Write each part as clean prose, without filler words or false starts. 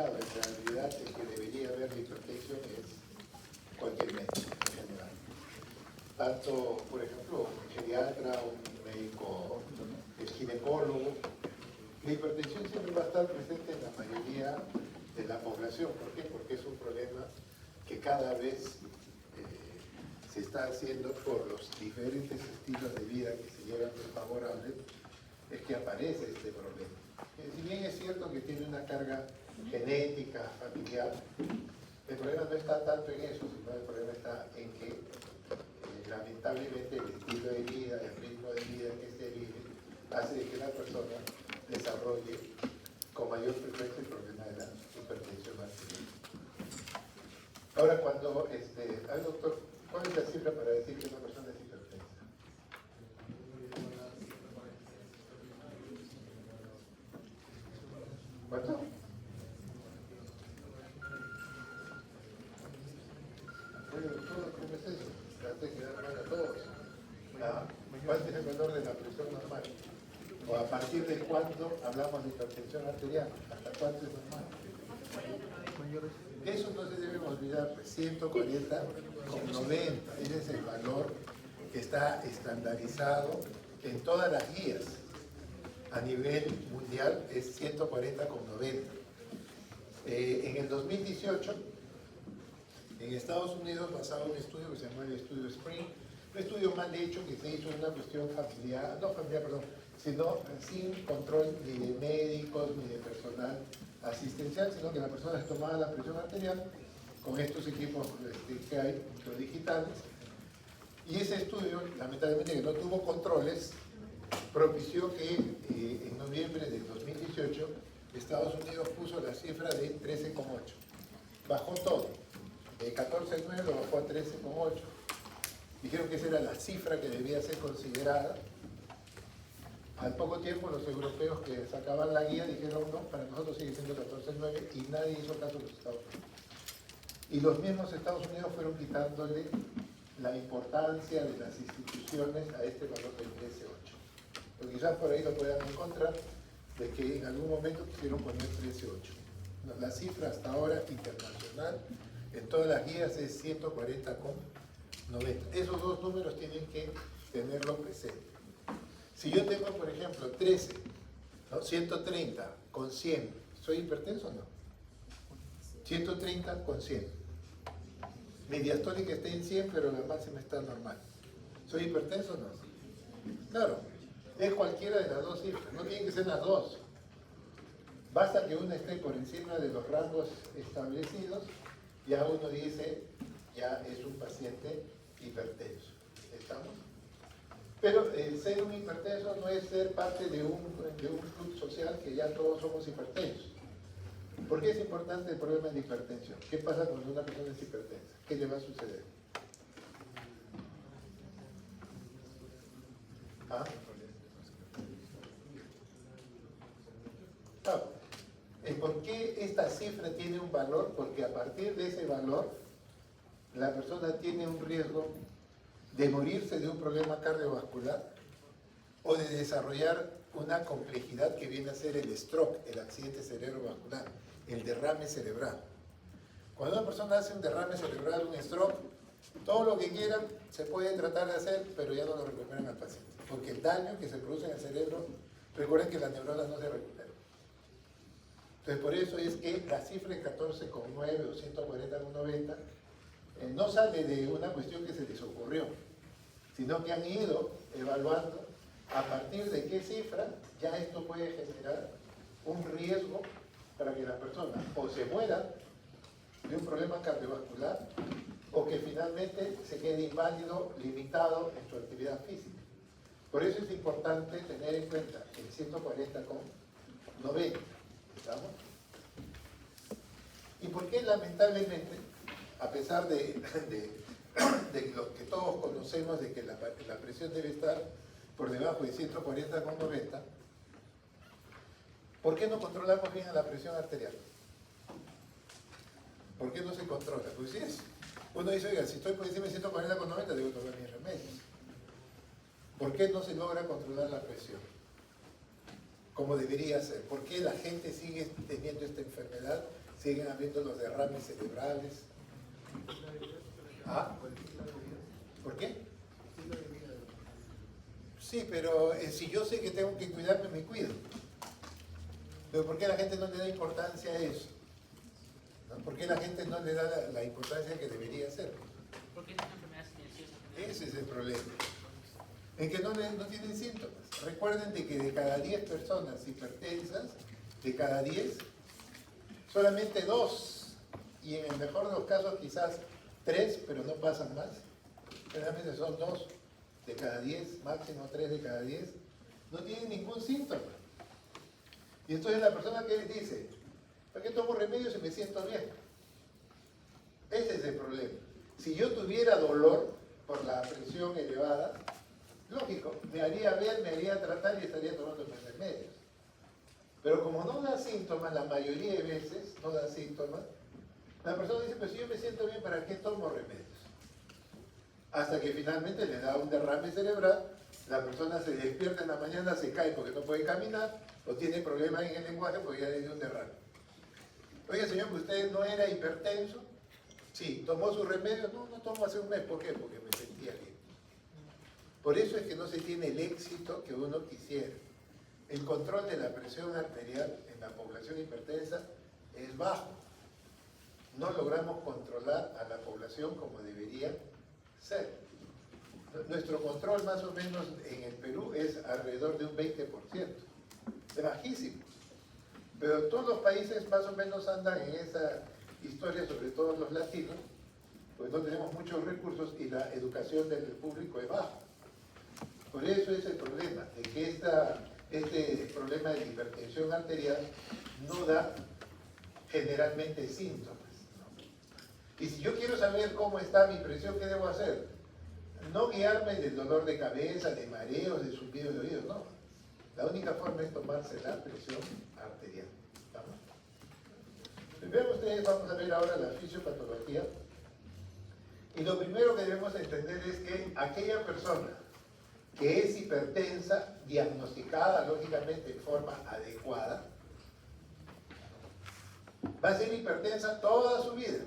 diagnosticado. En realidad, el que debería ver la hipertensión es cualquier médico en general. Tanto, por ejemplo, un geriatra, un médico ginecólogo. La hipertensión siempre va a estar presente en la mayoría de la población. ¿Por qué? Porque es un problema que cada vez se está haciendo por los diferentes estilos de vida que se llevan desfavorables, es que aparece este problema. Si bien es cierto que tiene una carga genética, familiar, el problema no está tanto en eso, sino el problema está en que lamentablemente el estilo de vida, el ritmo de vida que se vive, hace que la persona desarrolle con mayor frecuencia el problema de la hipertensión arterial. Ahora, cuando, ay doctor, ¿cuál es la cifra para decir que una persona es hipertensa? ¿Cuánto? Oye, doctor, ¿cómo es eso? Trate de quedar mal a todos. ¿Cuál es el valor de la presión normal? ¿O a partir de cuándo hablamos de hipertensión arterial? ¿Hasta cuánto es normal? Eso no se debe olvidar, pues 140/90, ese es el valor que está estandarizado en todas las guías. A nivel mundial es 140/90. En el 2018, en Estados Unidos, basado en un estudio que se llama el estudio Spring, un estudio mal hecho que se hizo en una cuestión familiar, no familiar, perdón, sino sin control ni de médicos ni de personal asistencial, sino que la persona se tomaba la presión arterial con estos equipos que hay, los digitales, y ese estudio, lamentablemente que no tuvo controles, propició que en noviembre del 2018 Estados Unidos puso la cifra de 13,8. Bajó todo, de 14,9 lo bajó a 13,8. Dijeron que esa era la cifra que debía ser considerada. Al poco tiempo los europeos que sacaban la guía dijeron no, para nosotros sigue siendo 14,9 y nadie hizo caso de los Estados Unidos. Y los mismos Estados Unidos fueron quitándole la importancia de las instituciones a este valor del 13,8. Porque quizás por ahí lo puedan encontrar de que en algún momento quisieron poner 13,8. No, la cifra hasta ahora internacional en todas las guías es 140,90. Esos dos números tienen que tenerlo presente. Si yo tengo, por ejemplo, 13, ¿no? 130 con 100, ¿soy hipertenso o no? 130 con 100. Mi diastólica está en 100, pero la máxima está normal. ¿Soy hipertenso o no? Claro, es cualquiera de las dos cifras, no tienen que ser las dos. Basta que una esté por encima de los rangos establecidos, ya uno dice, ya es un paciente hipertenso. ¿Estamos? Pero ser un hipertenso no es ser parte de un club social que ya todos somos hipertensos. ¿Por qué es importante el problema de hipertensión? ¿Qué pasa cuando una persona es hipertensa? ¿Qué le va a suceder? ¿Ah? ¿Por qué esta cifra tiene un valor? Porque a partir de ese valor, la persona tiene un riesgo de morirse de un problema cardiovascular o de desarrollar una complejidad que viene a ser el stroke, el accidente cerebrovascular, el derrame cerebral. Cuando una persona hace un derrame cerebral, un stroke, todo lo que quieran se puede tratar de hacer, pero ya no lo recuperan al paciente, porque el daño que se produce en el cerebro, recuerden que las neuronas no se recuperan. Entonces, por eso es que la cifra de 14,9 o 140,90 no sale de una cuestión que se les ocurrió, sino que han ido evaluando a partir de qué cifra ya esto puede generar un riesgo para que la persona o se muera de un problema cardiovascular o que finalmente se quede inválido, limitado en su actividad física. Por eso es importante tener en cuenta el 140,90. ¿Estamos? ¿Y por qué lamentablemente, a pesar de lo que todos conocemos de que la presión debe estar por debajo de 140,90, ¿por qué no controlamos bien la presión arterial? ¿Por qué no se controla? Pues sí es. Uno dice, oiga, si estoy por encima de 140,90 debo tomar mis remedios. ¿Por qué no se logra controlar la presión como debería ser? ¿Por qué la gente sigue teniendo esta enfermedad siguen habiendo los derrames cerebrales. ¿Ah? ¿Por qué? Sí, pero si yo sé que tengo que cuidarme, me cuido. Pero ¿por qué la gente no le da importancia a eso? ¿No? ¿Por qué la gente no le da la importancia que debería ser? Porque es una enfermedad silenciosa. Ese es el problema. En que no tienen síntomas. Recuerden de que de cada 10 personas hipertensas, de cada 10, solamente 2, y en el mejor de los casos quizás 3, pero no pasan más. Generalmente son 2 de cada 10, máximo 3 de cada 10, no tienen ningún síntoma. Y entonces la persona que dice, ¿para qué tomo remedios si me siento bien? Ese es el problema. Si yo tuviera dolor por la presión elevada, lógico, me haría ver, me haría tratar y estaría tomando mis remedios. Pero como no da síntomas, la mayoría de veces no da síntomas, la persona dice, pues si yo me siento bien, ¿para qué tomo remedios? Hasta que finalmente le da un derrame cerebral, la persona se despierta en la mañana, se cae porque no puede caminar, o tiene problemas en el lenguaje porque ya le dio un derrame. Oiga, señor, ¿usted no era hipertenso? Sí. ¿Tomó sus remedios? No, no tomo hace un mes. ¿Por qué? Porque me sentía bien. Por eso es que no se tiene el éxito que uno quisiera. El control de la presión arterial en la población hipertensa es bajo. No logramos controlar a la población como debería ser. Nuestro control más o menos en el Perú es alrededor de un 20%. Es bajísimo. Pero todos los países más o menos andan en esa historia, sobre todo los latinos, pues no tenemos muchos recursos y la educación del público es baja. Por eso es el problema, de que este problema de hipertensión arterial no da generalmente síntomas, ¿no? Y si yo quiero saber cómo está mi presión, ¿qué debo hacer? No guiarme del dolor de cabeza, de mareos, de zumbido de oídos, no. La única forma es tomarse la presión arterial. ¿Estamos? Primero ustedes vamos a ver ahora la fisiopatología. Y lo primero que debemos entender es que aquella persona que es hipertensa, diagnosticada lógicamente en forma adecuada, va a ser hipertensa toda su vida.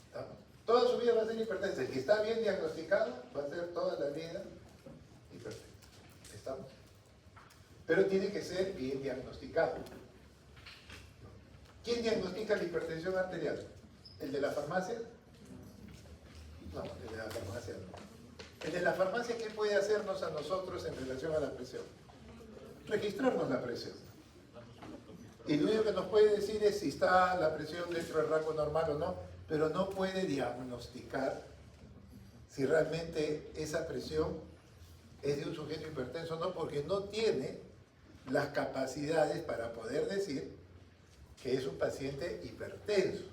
¿Estamos? Toda su vida va a ser hipertensa. El que está bien diagnosticado va a ser toda la vida hipertensa. ¿Estamos? Pero tiene que ser bien diagnosticado. ¿Quién diagnostica la hipertensión arterial? ¿El de la farmacia? No, el de la farmacia no. El de la farmacia, ¿qué puede hacernos a nosotros en relación a la presión? Registrarnos la presión. Y lo único que nos puede decir es si está la presión dentro del rango normal o no, pero no puede diagnosticar si realmente esa presión es de un sujeto hipertenso o no, porque no tiene las capacidades para poder decir que es un paciente hipertenso.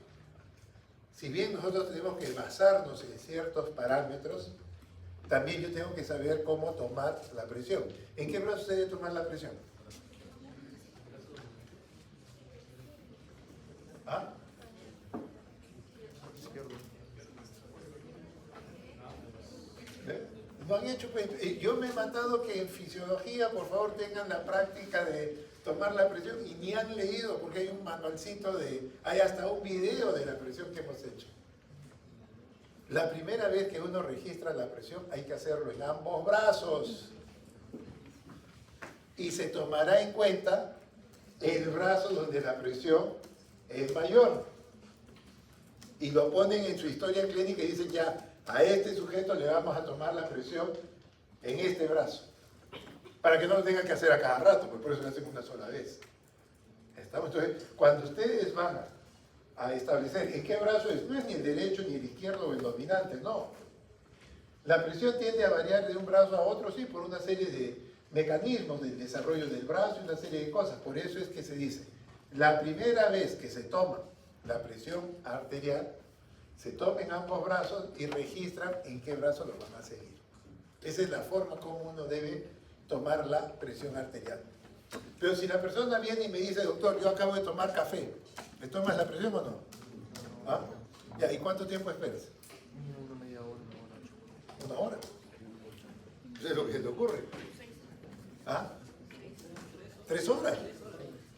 Si bien nosotros tenemos que basarnos en ciertos parámetros, también yo tengo que saber cómo tomar la presión. ¿En qué brazo se debe tomar la presión? ¿Ah? No han hecho, yo me he mandado que en fisiología, por favor, tengan la práctica de tomar la presión y ni han leído porque hay un manualcito hay hasta un video de la presión que hemos hecho. La primera vez que uno registra la presión hay que hacerlo en ambos brazos y se tomará en cuenta el brazo donde la presión es mayor y lo ponen en su historia clínica y dicen ya, a este sujeto le vamos a tomar la presión en este brazo para que no lo tengan que hacer a cada rato, porque por eso lo hacen una sola vez. ¿Estamos? Entonces, cuando ustedes van a establecer en qué brazo es, no es ni el derecho, ni el izquierdo o el dominante, no. La presión tiende a variar de un brazo a otro, sí, por una serie de mecanismos del desarrollo del brazo y una serie de cosas. Por eso es que se dice, la primera vez que se toma la presión arterial, se toma en ambos brazos y registran en qué brazo lo van a seguir. Esa es la forma como uno debe tomar la presión arterial. Pero si la persona viene y me dice, doctor, yo acabo de tomar café, ¿me tomas la presión o no? ¿Ah? Ya, ¿y cuánto tiempo esperas? Una media hora, Una hora. Eso es lo que se te ocurre. ¿Ah? 3 horas.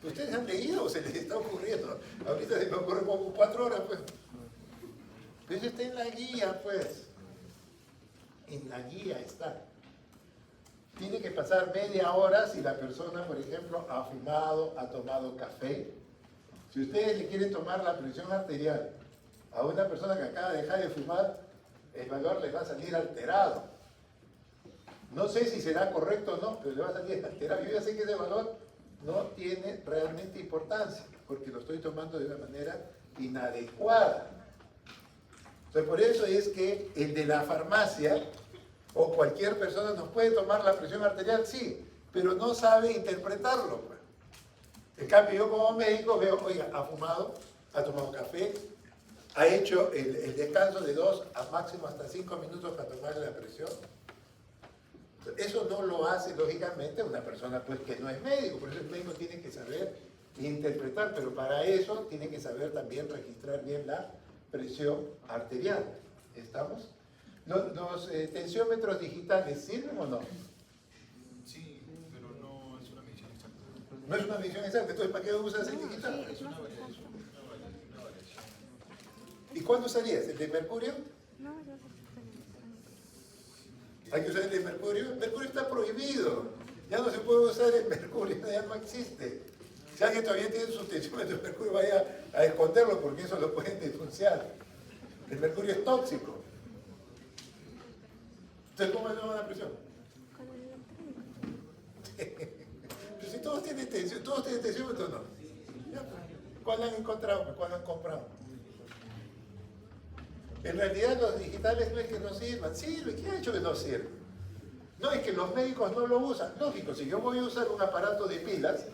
¿Ustedes han leído o se les está ocurriendo? Ahorita se me ocurre como 4 horas, pues. Pero eso está en la guía, pues. En la guía está. Tiene que pasar media hora si la persona, por ejemplo, ha fumado, ha tomado café. Si ustedes le quieren tomar la presión arterial a una persona que acaba de dejar de fumar, el valor le va a salir alterado. No sé si será correcto o no, pero le va a salir alterado. Yo ya sé que ese valor no tiene realmente importancia, porque lo estoy tomando de una manera inadecuada. Entonces, por eso es que el de la farmacia o cualquier persona nos puede tomar la presión arterial, sí, pero no sabe interpretarlo, pues. En cambio, yo como médico veo, oiga, ha fumado, ha tomado café, ha hecho el descanso de 2 a máximo hasta 5 minutos para tomarle la presión. Eso no lo hace, lógicamente, una persona pues, que no es médico, por eso el médico tiene que saber interpretar, pero para eso tiene que saber también registrar bien la presión arterial. ¿Estamos? ¿Los tensiómetros digitales sirven o no? Sí, pero no es una medición exacta. No es una medición exacta, entonces ¿para qué usas el digital? Es una variación. ¿Y cuándo usarías? ¿El de mercurio? No, yo sé. ¿Hay que usar el de mercurio? El mercurio está prohibido. Ya no se puede usar el mercurio, ya no existe. Si alguien todavía tiene su tensiómetro de mercurio, vaya a esconderlo porque eso lo pueden denunciar. El mercurio es tóxico. Entonces, ¿cómo le toman la presión? Con el electrónico. Pero si todos tienen tensiómetro, ¿no? Ya, pues, ¿cuál han encontrado? ¿Cuál han comprado? En realidad los digitales no es que no sirvan, sirve. ¿Quién ha dicho que no sirve? No, es que los médicos no lo usan. Lógico, si yo voy a usar un aparato de pilas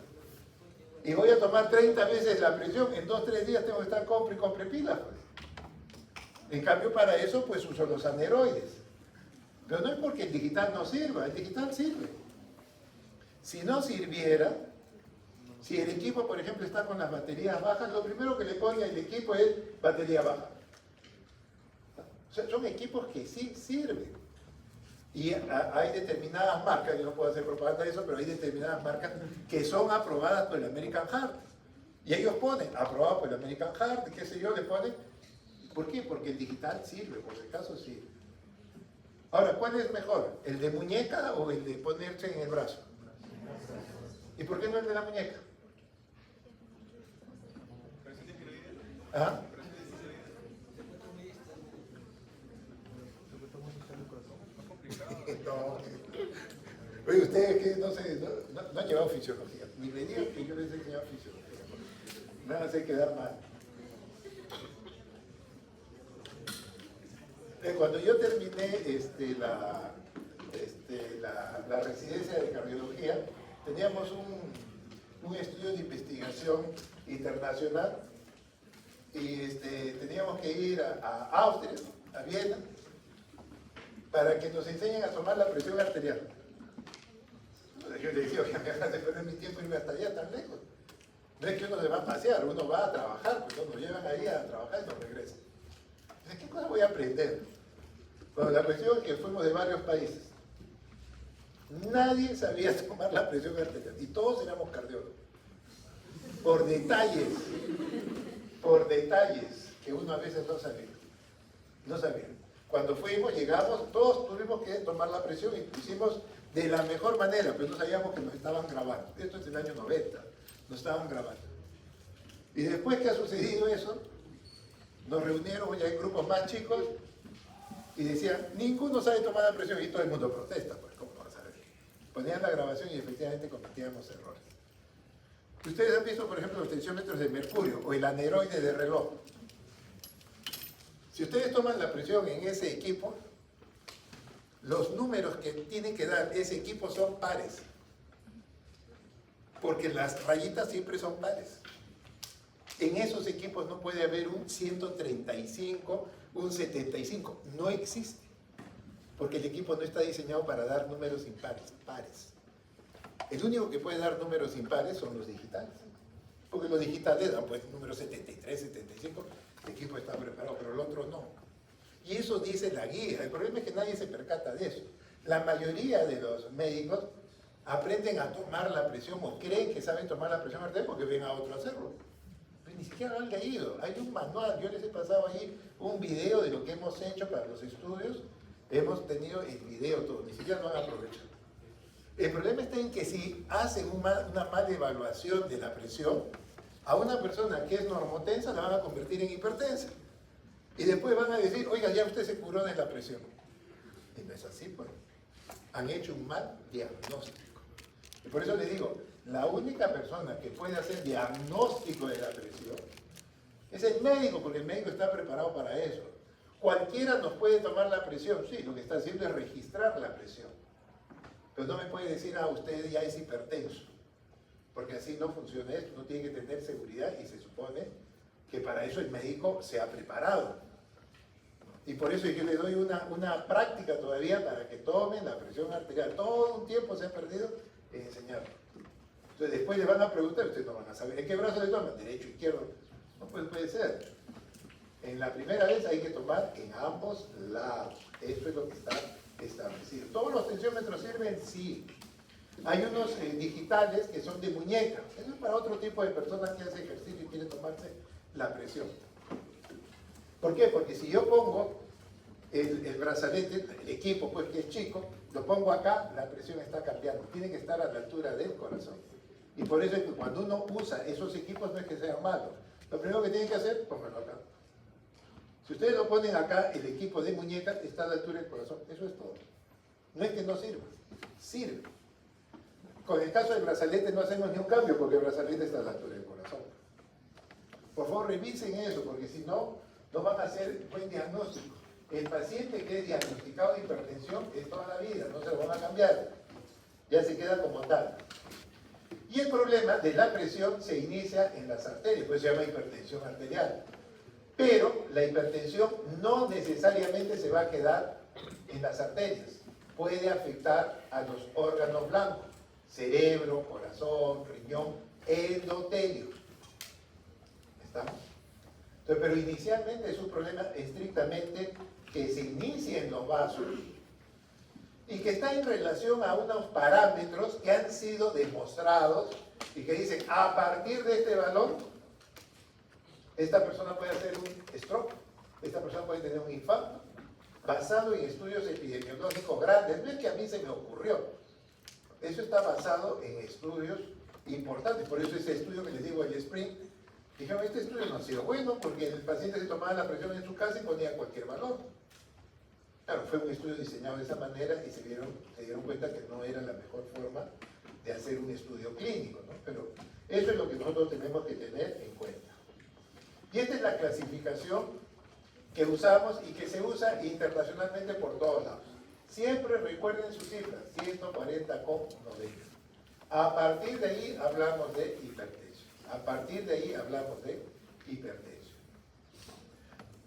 y voy a tomar 30 veces la presión, en 2 o 3 días tengo que estar compre pilas. Pues. En cambio, para eso pues uso los aneroides. Pero no es porque el digital no sirva, el digital sirve. Si no sirviera, si el equipo, por ejemplo, está con las baterías bajas, lo primero que le pone al equipo es batería baja. O sea, son equipos que sí sirven. Y hay determinadas marcas, yo no puedo hacer propaganda de eso, pero hay determinadas marcas que son aprobadas por el American Heart. Y ellos ponen, aprobado por el American Heart, qué sé yo, le ponen. ¿Por qué? Porque el digital sirve, por si acaso sirve. Ahora, ¿cuál es mejor? ¿El de muñeca o el de ponerse en el brazo? ¿Y por qué no el de la muñeca? ¿Ah? No. Oye, ustedes que no han llevado fisiología. Ni me digan que yo les he enseñado fisiología. Me van a hacer quedar mal. Cuando yo terminé la residencia de cardiología, teníamos un estudio de investigación internacional y teníamos que ir a Austria, a Viena, para que nos enseñen a tomar la presión arterial. Yo le decía, oye, me hagas de perder mi tiempo irme hasta allá tan lejos. No es que uno se va a pasear, uno va a trabajar, pues nos llevan ahí a trabajar y nos regresan. Entonces, ¿qué cosa voy a aprender? Bueno, la cuestión es que fuimos de varios países. Nadie sabía tomar la presión arterial y todos éramos cardiólogos. Por detalles que uno a veces no sabía. No sabía. Cuando fuimos, llegamos, todos tuvimos que tomar la presión y lo hicimos de la mejor manera, pero no sabíamos que nos estaban grabando. Esto es el año 90, nos estaban grabando. Y después que ha sucedido eso, nos reunieron ya en grupos más chicos y decían, ninguno sabe tomar la presión y todo el mundo protesta, pues, ¿cómo vas a ver? Ponían la grabación y efectivamente cometíamos errores. Ustedes han visto, por ejemplo, los tensiómetros de mercurio o el aneroide de reloj. Si ustedes toman la presión en ese equipo, los números que tiene que dar ese equipo son pares. Porque las rayitas siempre son pares. En esos equipos no puede haber un 135, un 75. No existe. Porque el equipo no está diseñado para dar números impares, pares. El único que puede dar números impares son los digitales. Porque los digitales dan pues números 73, 75. El equipo está preparado, pero el otro no. Y eso dice la guía. El problema es que nadie se percata de eso. La mayoría de los médicos aprenden a tomar la presión o creen que saben tomar la presión arterial porque ven a otro hacerlo. Pero ni siquiera lo han leído. Hay un manual, yo les he pasado ahí un video de lo que hemos hecho para los estudios. Hemos tenido el video todo, ni siquiera lo han aprovechado. El problema está en que si hacen una mala evaluación de la presión, a una persona que es normotensa la van a convertir en hipertensa. Y después van a decir, oiga, ya usted se curó de la presión. Y no es así, pues. Han hecho un mal diagnóstico. Y por eso les digo, la única persona que puede hacer diagnóstico de la presión es el médico, porque el médico está preparado para eso. Cualquiera nos puede tomar la presión, sí, lo que está haciendo es registrar la presión. Pero no me puede decir, usted ya es hipertenso, porque así no funciona esto, no tiene que tener seguridad y se supone que para eso el médico se ha preparado. Y por eso yo le doy una práctica todavía para que tomen la presión arterial. Todo un tiempo se ha perdido en enseñarlo. Entonces después le van a preguntar, ustedes no van a saber, ¿en qué brazo le toman? ¿Derecho, izquierdo? No puede ser. En la primera vez hay que tomar en ambos lados. Eso es lo que está establecido. ¿Todos los tensiómetros sirven? Sí. Hay unos digitales que son de muñeca. Eso es para otro tipo de personas que hacen ejercicio y quieren tomarse la presión. ¿Por qué? Porque si yo pongo el brazalete, el equipo pues que es chico, lo pongo acá, la presión está cambiando. Tiene que estar a la altura del corazón. Y por eso es que cuando uno usa esos equipos no es que sean malos. Lo primero que tienen que hacer, pónganlo acá. Si ustedes lo ponen acá, el equipo de muñeca está a la altura del corazón. Eso es todo. No es que no sirva, sirve. Con el caso del brazalete no hacemos ni un cambio porque el brazalete está a la altura del corazón. Por favor, revisen eso, porque si no, no van a hacer buen diagnóstico. El paciente que es diagnosticado de hipertensión es toda la vida, no se lo van a cambiar. Ya se queda como tal. Y el problema de la presión se inicia en las arterias, pues se llama hipertensión arterial. Pero la hipertensión no necesariamente se va a quedar en las arterias. Puede afectar a los órganos blancos, cerebro, corazón, riñón, endotelio. ¿Estamos? Entonces, pero inicialmente es un problema estrictamente que se inicia en los vasos y que está en relación a unos parámetros que han sido demostrados y que dicen, a partir de este valor, esta persona puede hacer un stroke, esta persona puede tener un infarto, basado en estudios epidemiológicos grandes. No es que a mí se me ocurrió, eso está basado en estudios importantes. Por eso ese estudio que les digo, el Spring, dijeron, este estudio no ha sido bueno porque el paciente se tomaba la presión en su casa y ponía cualquier valor. Claro, fue un estudio diseñado de esa manera y se dieron cuenta que no era la mejor forma de hacer un estudio clínico, ¿no? Pero eso es lo que nosotros tenemos que tener en cuenta. Y esta es la clasificación que usamos y que se usa internacionalmente por todos lados. Siempre recuerden sus cifras, 140,90. A partir de ahí hablamos de hipertensión. A partir de ahí hablamos de hipertensión.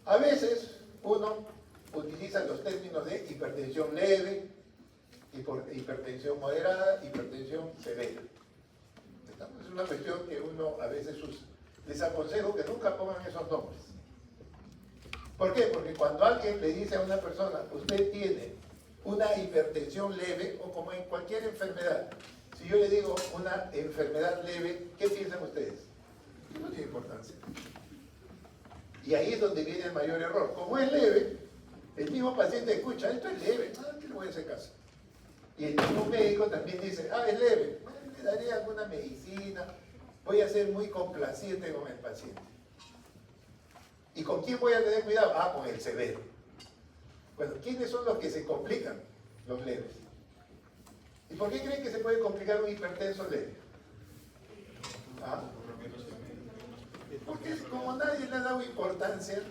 A veces uno utiliza los términos de hipertensión leve, hipertensión moderada, hipertensión severa. Es una cuestión que uno a veces usa. Les aconsejo que nunca pongan esos nombres. ¿Por qué? Porque cuando alguien le dice a una persona, usted tiene una hipertensión leve, o como en cualquier enfermedad, si yo le digo una enfermedad leve, ¿qué piensan ustedes? No tiene importancia. Y ahí es donde viene el mayor error. Como es leve, el mismo paciente escucha, esto es leve, ¿qué le voy a hacer caso? Y el mismo médico también dice, es leve, le daré alguna medicina, voy a ser muy complaciente con el paciente. ¿Y con quién voy a tener cuidado? Con el severo. Bueno, ¿quiénes son los que se complican? Los leves. ¿Y por qué creen que se puede complicar un hipertenso leve? Porque como nadie le ha dado importancia,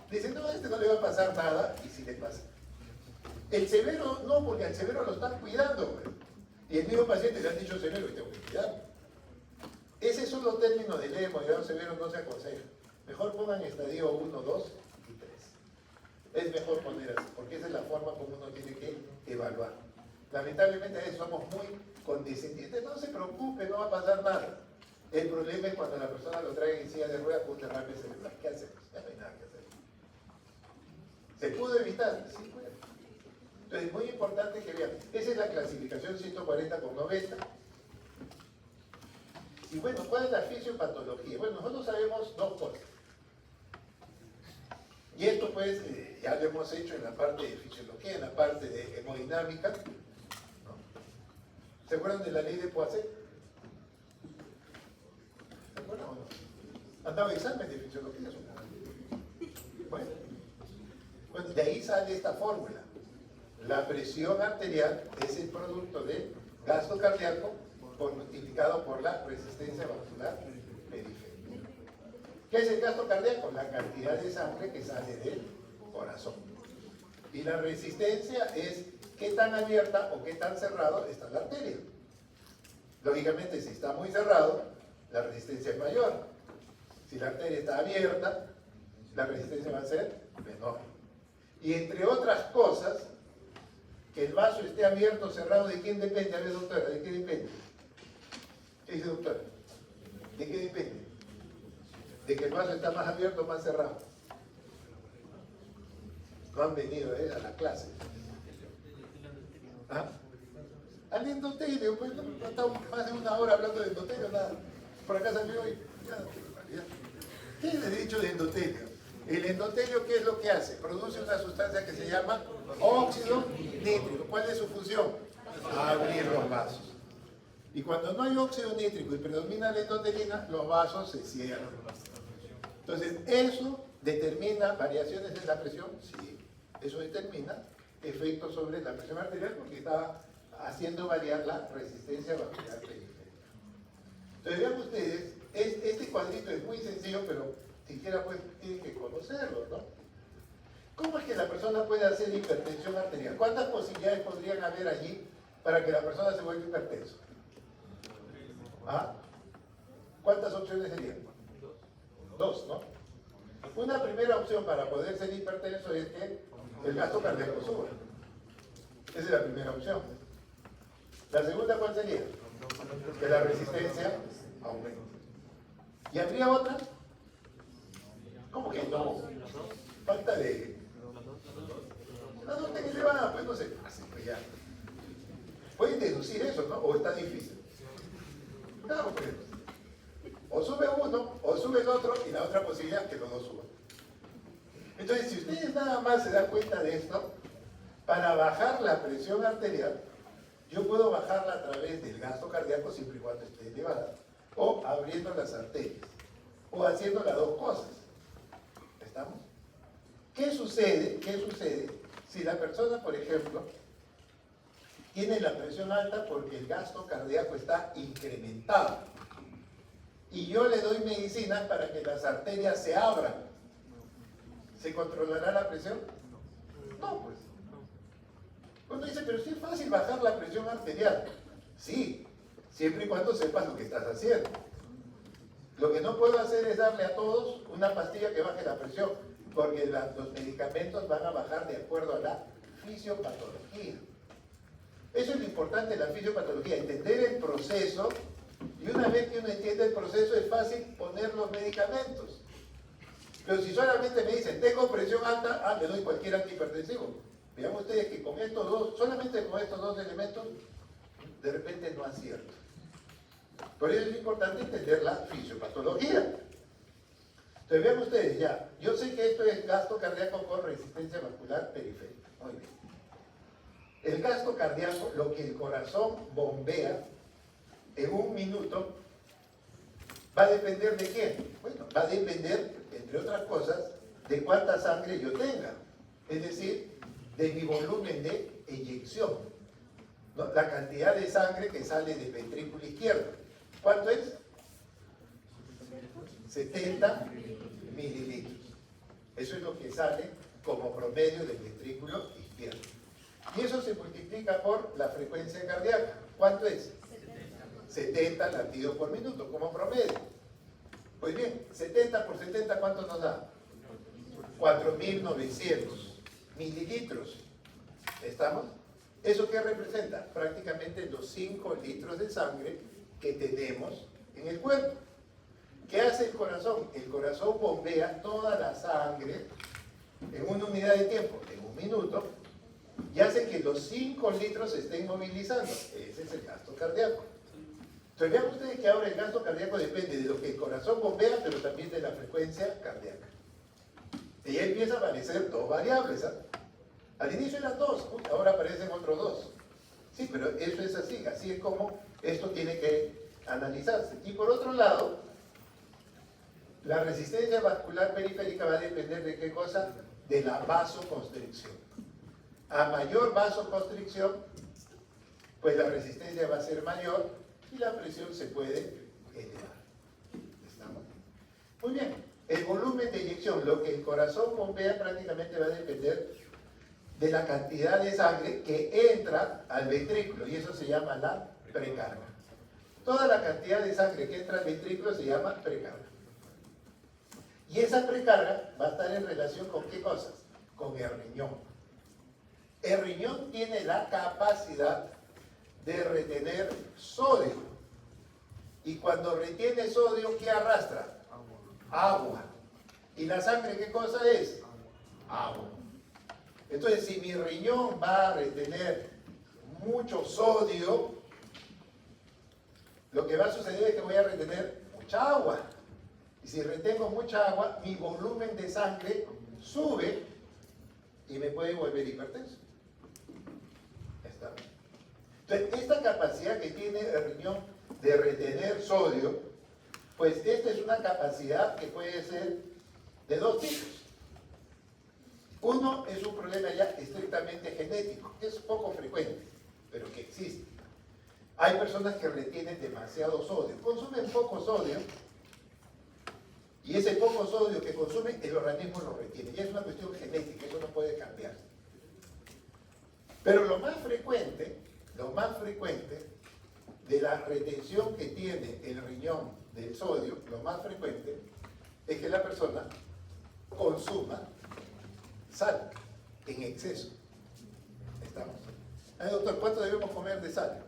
dicen, no, a este no le va a pasar nada, y sí le pasa. El severo no, porque al severo lo están cuidando, pues. Y el mismo paciente le han dicho severo y tengo que cuidarlo. Esos son los términos de leve, moderado, severo, no se aconseja. Mejor pongan estadio 1, 2 y 3. Es mejor poner así, porque esa es la forma como uno tiene que evaluar. Lamentablemente a veces somos muy condescendientes. No se preocupe, no va a pasar nada. El problema es cuando la persona lo trae en silla de ruedas con un derrame cerebral. ¿Qué hacemos? Ya no hay nada que hacer. ¿Se pudo evitar? Sí, puede. Entonces, muy importante que vean. Esa es la clasificación 140/90. Y bueno, ¿cuál es la fisiopatología? Bueno, nosotros sabemos dos cosas. Y esto pues ya lo hemos hecho en la parte de fisiología, en la parte de hemodinámica, ¿no? ¿Se acuerdan de la ley de Poisson? ¿Se acuerdan o no? ¿Han dado examen de fisiología, supongo? Bueno, de ahí sale esta fórmula. La presión arterial es el producto del gasto cardíaco multiplicado por la resistencia vascular periférica. ¿Qué es el gasto cardíaco? La cantidad de sangre que sale del corazón. Y la resistencia es qué tan abierta o qué tan cerrado está la arteria. Lógicamente, si está muy cerrado, la resistencia es mayor. Si la arteria está abierta, la resistencia va a ser menor. Y entre otras cosas, que el vaso esté abierto o cerrado, ¿de quién depende? A ver, doctora, ¿de qué depende? ¿Qué dice, doctora? ¿De qué depende? ¿De que el vaso está más abierto o más cerrado? No han venido a la clase. ¿Ah? Al endotelio, pues no han estado más de una hora hablando de endotelio, nada. Por acá salió hoy. ¿Qué les he dicho de endotelio? El endotelio, ¿qué es lo que hace? Produce una sustancia que se llama óxido nítrico. ¿Cuál es su función? Abrir los vasos. Y cuando no hay óxido nítrico y predomina la endotelina, los vasos se cierran. Entonces, ¿eso determina variaciones en la presión? Sí. Eso determina efectos sobre la presión arterial porque está haciendo variar la resistencia vascular periférica. Entonces, vean ustedes, este cuadrito es muy sencillo, pero siquiera pues tienen que conocerlo, ¿no? ¿Cómo es que la persona puede hacer hipertensión arterial? ¿Cuántas posibilidades podrían haber allí para que la persona se vuelva hipertenso? ¿Ah? ¿Cuántas opciones serían? Dos, ¿no? Una primera opción para poder ser hipertenso es que el gasto cardíaco suba. Esa es la primera opción. La segunda, ¿cuál sería? Que la resistencia aumente. ¿Y habría otra? ¿Cómo que no? Falta de... La dos tan elevada, pues no se pase, pues ya. Pueden deducir eso, ¿no? ¿O está difícil? Claro, pues. O sube uno, o sube el otro, y la otra posibilidad es que los dos suban. Entonces, si ustedes nada más se dan cuenta de esto, para bajar la presión arterial, yo puedo bajarla a través del gasto cardíaco siempre y cuando esté elevada, o abriendo las arterias, o haciendo las dos cosas. ¿Estamos? ¿Qué sucede? ¿Qué sucede si la persona, por ejemplo, tiene la presión alta porque el gasto cardíaco está incrementado? Y yo le doy medicinas para que las arterias se abran. ¿Se controlará la presión? No, pues. Uno dice, pero sí es fácil bajar la presión arterial. Sí, siempre y cuando sepas lo que estás haciendo. Lo que no puedo hacer es darle a todos una pastilla que baje la presión, porque los medicamentos van a bajar de acuerdo a la fisiopatología. Eso es lo importante de la fisiopatología, entender el proceso, y una vez que uno entiende el proceso es fácil poner los medicamentos. Pero si solamente me dicen, tengo presión alta, le doy cualquier antihipertensivo. Vean ustedes que con estos dos, solamente con estos dos elementos, de repente no acierto. Por eso es importante entender la fisiopatología. Entonces vean ustedes ya, yo sé que esto es gasto cardíaco con resistencia vascular periférica. Muy bien. El gasto cardíaco, lo que el corazón bombea en un minuto, ¿va a depender de quién? Bueno, va a depender, entre otras cosas, de cuánta sangre yo tenga. Es decir, de mi volumen de eyección, ¿no? La cantidad de sangre que sale del ventrículo izquierdo. ¿Cuánto es? 70 mililitros. Eso es lo que sale como promedio del ventrículo izquierdo. Y eso se multiplica por la frecuencia cardíaca. ¿Cuánto es? 70 latidos por minuto, como promedio. Pues bien, 70 por 70, ¿cuánto nos da? 4.900 mililitros. ¿Estamos? ¿Eso qué representa? Prácticamente los 5 litros de sangre que tenemos en el cuerpo. ¿Qué hace el corazón? El corazón bombea toda la sangre en una unidad de tiempo, en un minuto, y hace que los 5 litros se estén movilizando. Ese es el gasto cardíaco. Entonces vean ustedes que ahora el gasto cardíaco depende de lo que el corazón bombea, pero también de la frecuencia cardíaca. Y ahí empieza a aparecer 2 variables. ¿Ah? Al inicio eran 2, ahora aparecen otros 2. Sí, pero eso es así es como esto tiene que analizarse. Y por otro lado, la resistencia vascular periférica va a depender de qué cosa? De la vasoconstricción. A mayor vasoconstricción, pues la resistencia va a ser mayor y la presión se puede elevar. ¿Estamos? Muy bien. El volumen de eyección, lo que el corazón bombea prácticamente va a depender de la cantidad de sangre que entra al ventrículo y eso se llama la precarga. Toda la cantidad de sangre que entra al ventrículo se llama precarga. Y esa precarga va a estar en relación con ¿qué cosas? Con el riñón. El riñón tiene la capacidad de retener sodio. Y cuando retiene sodio, ¿qué arrastra? Agua. ¿Y la sangre qué cosa es? Agua. Entonces, si mi riñón va a retener mucho sodio, lo que va a suceder es que voy a retener mucha agua. Y si retengo mucha agua, mi volumen de sangre sube y me puede volver hipertenso. ¿Está? Entonces, esta capacidad que tiene el riñón de retener sodio, pues esta es una capacidad que puede ser de 2 tipos. Uno es un problema ya estrictamente genético, que es poco frecuente, pero que existe. Hay personas que retienen demasiado sodio, consumen poco sodio, y ese poco sodio que consumen, el organismo lo retiene. Y es una cuestión genética, eso no puede cambiar. Pero lo más frecuente de la retención que tiene el riñón del sodio, lo más frecuente es que la persona consuma sal en exceso. ¿Estamos? Ay, doctor, ¿cuánto debemos comer de sal?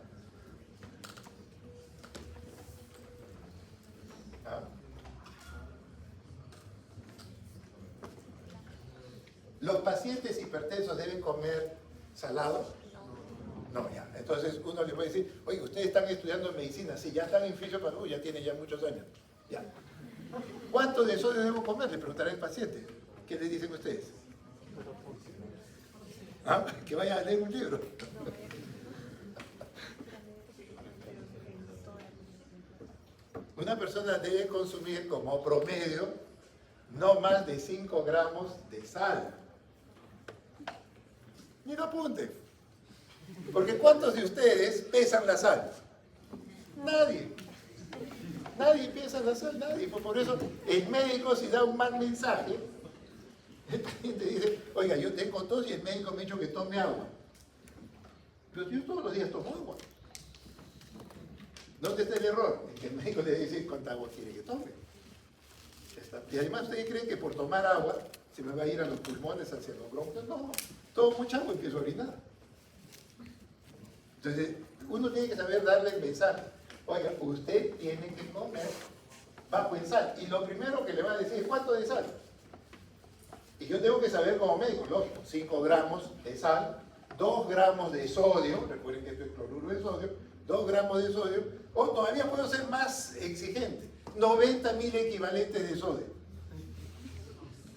¿Ah? ¿Los pacientes hipertensos deben comer salado? No, ya. Entonces uno le puede decir, oye, ustedes están estudiando medicina, sí, ya están en fisioterapia, ya tienen ya muchos años. Ya. ¿Cuánto de sodio debo comer? Le preguntará el paciente. ¿Qué le dicen ustedes? ¿Ah? Que vaya a leer un libro. Una persona debe consumir como promedio no más de 5 gramos de sal. Ni lo apunte. Porque ¿cuántos de ustedes pesan la sal? Nadie. Nadie pesa la sal, nadie. Por eso el médico, si da un mal mensaje, el paciente dice, oiga, yo tengo tos y el médico me ha dicho que tome agua. Pero yo todos los días tomo agua. ¿Dónde está el error? En que el médico le dice cuánta agua quiere que tome. Y además, ¿ustedes creen que por tomar agua se me va a ir a los pulmones, hacia los bronquios? No, tomo mucha agua y empiezo a orinar. Entonces, uno tiene que saber darle el mensaje. Oiga, usted tiene que comer bajo en sal. Y lo primero que le va a decir es, ¿cuánto de sal? Y yo tengo que saber como médico, lógico, 5 gramos de sal, 2 gramos de sodio, recuerden que esto es cloruro de sodio, 2 gramos de sodio, o todavía puedo ser más exigente, 90.000 equivalentes de sodio.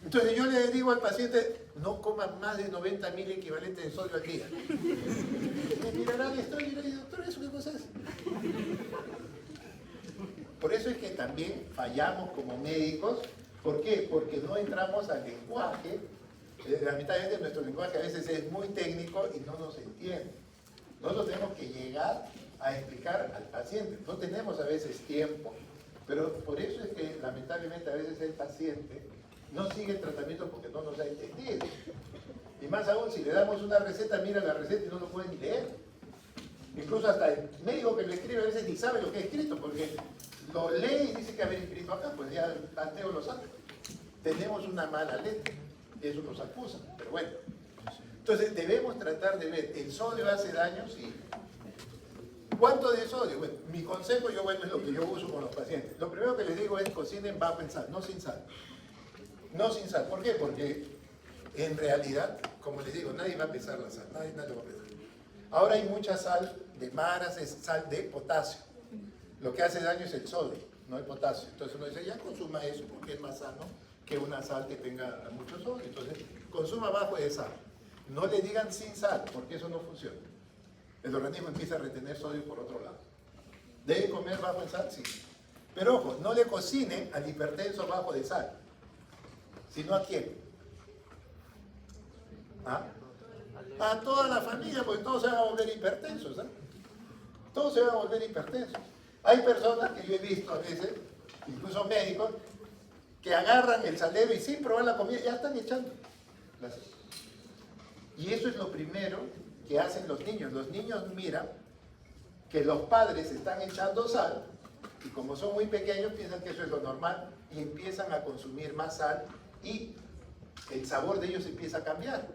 Entonces yo le digo al paciente, no coma más de 90.000 equivalentes de sodio al día. Me mirará el estoy y le digo, doctor, ¿eso qué cosa es? Por eso es que también fallamos como médicos. ¿Por qué? Porque no entramos al lenguaje. Lamentablemente nuestro lenguaje a veces es muy técnico y no nos entiende. Nosotros tenemos que llegar a explicar al paciente. No tenemos a veces tiempo, pero por eso es que lamentablemente a veces el paciente no sigue el tratamiento porque no nos ha entendido. Y más aún, si le damos una receta, mira la receta y no lo puede ni leer. Incluso hasta el médico que le escribe a veces ni sabe lo que ha escrito, porque lo lee y dice que haber escrito acá, pues ya el tanteo lo sabe. Tenemos una mala letra, eso nos acusa, pero bueno. Entonces debemos tratar de ver, ¿el sodio hace daño? Sí. ¿Cuánto de sodio? Bueno, mi consejo, es lo que yo uso con los pacientes. Lo primero que les digo es cocinen bajo en sal, no sin sal. No sin sal. ¿Por qué? Porque en realidad, como les digo, nadie va a pesar la sal, nadie lo va a pesar. Ahora hay mucha sal de maras, es sal de potasio. Lo que hace daño es el sodio, no el potasio. Entonces uno dice, ya consuma eso porque es más sano que una sal que tenga mucho sodio. Entonces, consuma bajo de sal. No le digan sin sal, porque eso no funciona. El organismo empieza a retener sodio por otro lado. ¿Debe comer bajo en sal? Sí. Pero ojo, no le cocinen al hipertenso bajo de sal. ¿Sino a quién? ¿Ah? A toda la familia, porque todos se van a volver hipertensos. ¿Eh? Todos se van a volver hipertensos. Hay personas que yo he visto a veces, incluso médicos, que agarran el salero y sin probar la comida ya están echando. Y eso es lo primero que hacen los niños. Los niños miran que los padres están echando sal y como son muy pequeños piensan que eso es lo normal y empiezan a consumir más sal y el sabor de ellos empieza a cambiar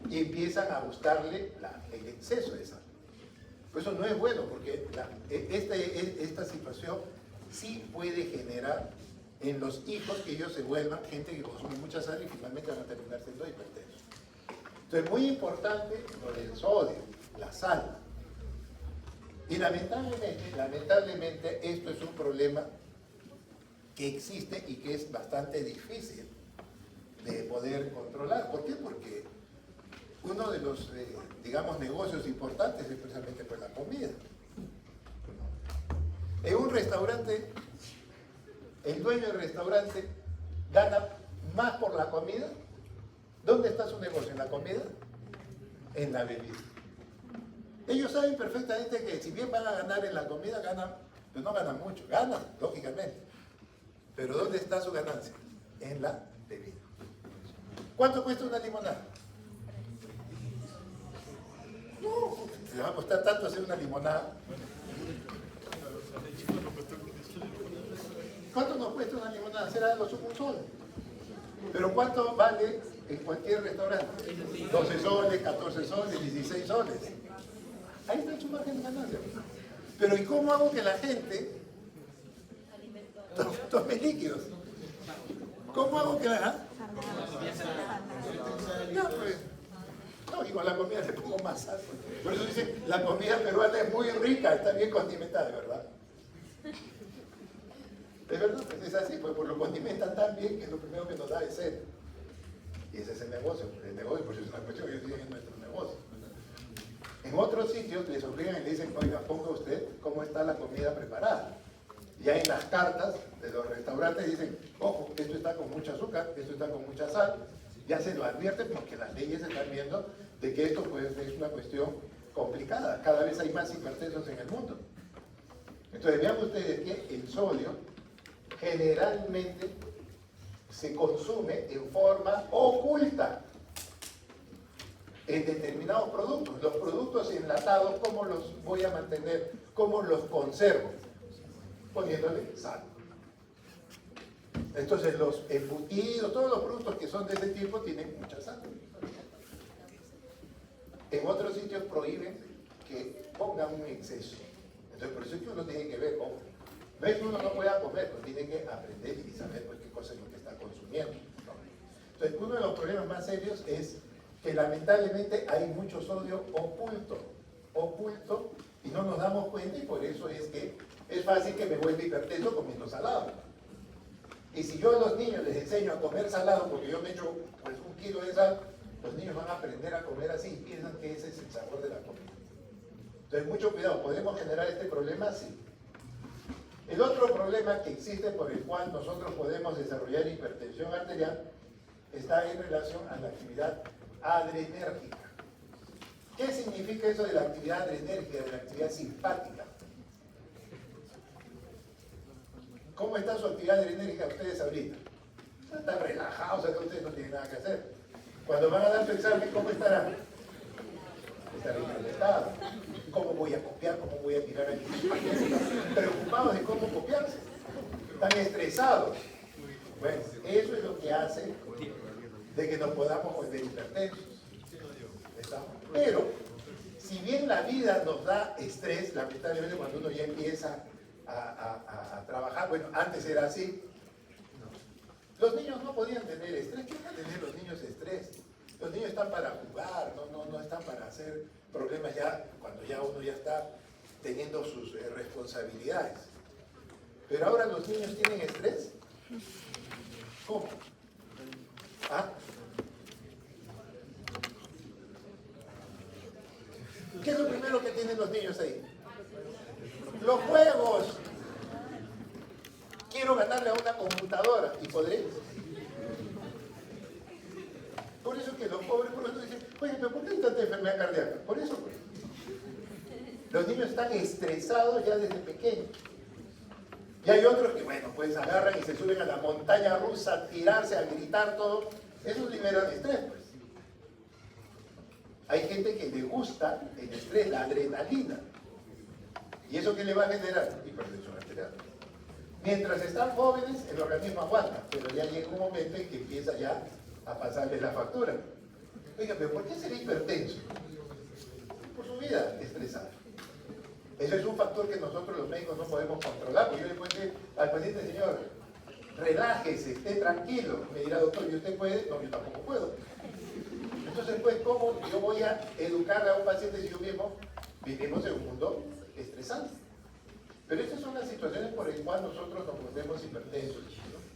y empiezan a gustarle el exceso de sal. Por eso no es bueno porque esta situación sí puede generar en los hijos que ellos se vuelvan gente que consume mucha sal y finalmente van a terminar siendo hipertensos. Entonces, muy importante lo del sodio, la sal. Y lamentablemente, esto es un problema que existe y que es bastante difícil de poder controlar. ¿Por qué? Porque uno de los, digamos, negocios importantes es precisamente pues, la comida. En un restaurante, el dueño del restaurante gana más por la comida. ¿Dónde está su negocio? ¿En la comida? En la bebida. Ellos saben perfectamente que si bien van a ganar en la comida, ganan, pues no ganan mucho, ganan, lógicamente. Pero ¿dónde está su ganancia? En la bebida. ¿Cuánto cuesta una limonada? No, le va a costar tanto hacer una limonada. ¿Cuánto nos cuesta una limonada? Será un sol. Pero ¿cuánto vale en cualquier restaurante? 12 soles, 14 soles, 16 soles. Ahí está su margen de ganancia. Pero ¿y cómo hago que la gente tome líquidos? ¿Cómo hago que la... No, pues... No, igual la comida le pongo más sal. Por eso dicen, la comida peruana es muy rica, está bien condimentada, ¿de verdad? ¿De verdad? Pues es así, pues lo condimentan tan bien que es lo primero que nos da es sed. Y ese es el negocio pues es una cuestión que sigue en nuestro negocio. En otros sitios les obligan y le dicen, oiga, ponga usted cómo está la comida preparada. Ya en las cartas de los restaurantes dicen, ojo, esto está con mucho azúcar, esto está con mucha sal. Ya se lo advierten porque las leyes están viendo de que esto pues, es una cuestión complicada. Cada vez hay más hipertensos en el mundo. Entonces vean ustedes que el sodio generalmente se consume en forma oculta en determinados productos. Los productos enlatados, ¿cómo los voy a mantener? ¿Cómo los conservo? Poniéndole sal. Entonces los embutidos, todos los productos que son de ese tipo tienen mucha sal. En otros sitios prohíben que pongan un exceso. Entonces por eso es que uno tiene que ver, ojo, no es que uno no pueda comer, pero tiene que aprender y saber pues, qué cosa es lo que está consumiendo. Entonces uno de los problemas más serios es que lamentablemente hay mucho sodio oculto, y no nos damos cuenta y por eso es que es fácil que me vuelva hipertenso comiendo salado. Y si yo a los niños les enseño a comer salado, porque yo me echo pues, 1 kilo de sal, los niños van a aprender a comer así y piensan que ese es el sabor de la comida. Entonces mucho cuidado, ¿podemos generar este problema? Sí. El otro problema que existe por el cual nosotros podemos desarrollar hipertensión arterial está en relación a la actividad adrenérgica. ¿Qué significa eso de la actividad adrenérgica, de la actividad simpática? ¿Cómo está su actividad adrenérgica ustedes ahorita? Están relajados, o sea, ustedes no tienen nada que hacer. Cuando van a dar su examen, ¿cómo estarán? Estarán incrementados. ¿Cómo voy a copiar? ¿Cómo voy a mirar aquí? Están preocupados de cómo copiarse. Están estresados. Bueno, eso es lo que hace de que nos podamos volver hipertensos. Pero, si bien la vida nos da estrés, lamentablemente cuando uno ya empieza a trabajar, bueno, antes era así, Los niños no podían tener estrés. ¿Qué van a tener los niños estrés? Los niños están para jugar, no están para hacer problemas ya cuando ya uno ya está teniendo sus responsabilidades. Pero ahora los niños tienen estrés. ¿Cómo? ¿Ah? ¿Qué es lo primero que tienen los niños ahí? Los juegos. Quiero ganarle a una computadora y podré. Por eso que los pobres por eso dicen, oye, pero ¿por qué hay tanta enfermedad cardíaca? Por eso, pues. Los niños están estresados ya desde pequeños. Y hay otros que, bueno, pues agarran y se suben a la montaña rusa a tirarse, a gritar, todo. Eso liberan estrés, pues. Hay gente que le gusta el estrés, la adrenalina. ¿Y eso qué le va a generar? Hipertensión arterial. Mientras están jóvenes, el organismo aguanta, pero ya llega un momento en que empieza ya a pasarle la factura. Oiga, pero ¿por qué será hipertenso? Por su vida estresada. Eso es un factor que nosotros los médicos no podemos controlar, porque yo le puedo decir al paciente, señor, relájese, esté tranquilo. Me dirá, doctor, ¿y usted puede? No, yo tampoco puedo. Entonces, pues, ¿cómo yo voy a educar a un paciente si yo mismo vivimos en un mundo estresante? Pero estas son las situaciones por las cuales nosotros nos volvemos hipertensos.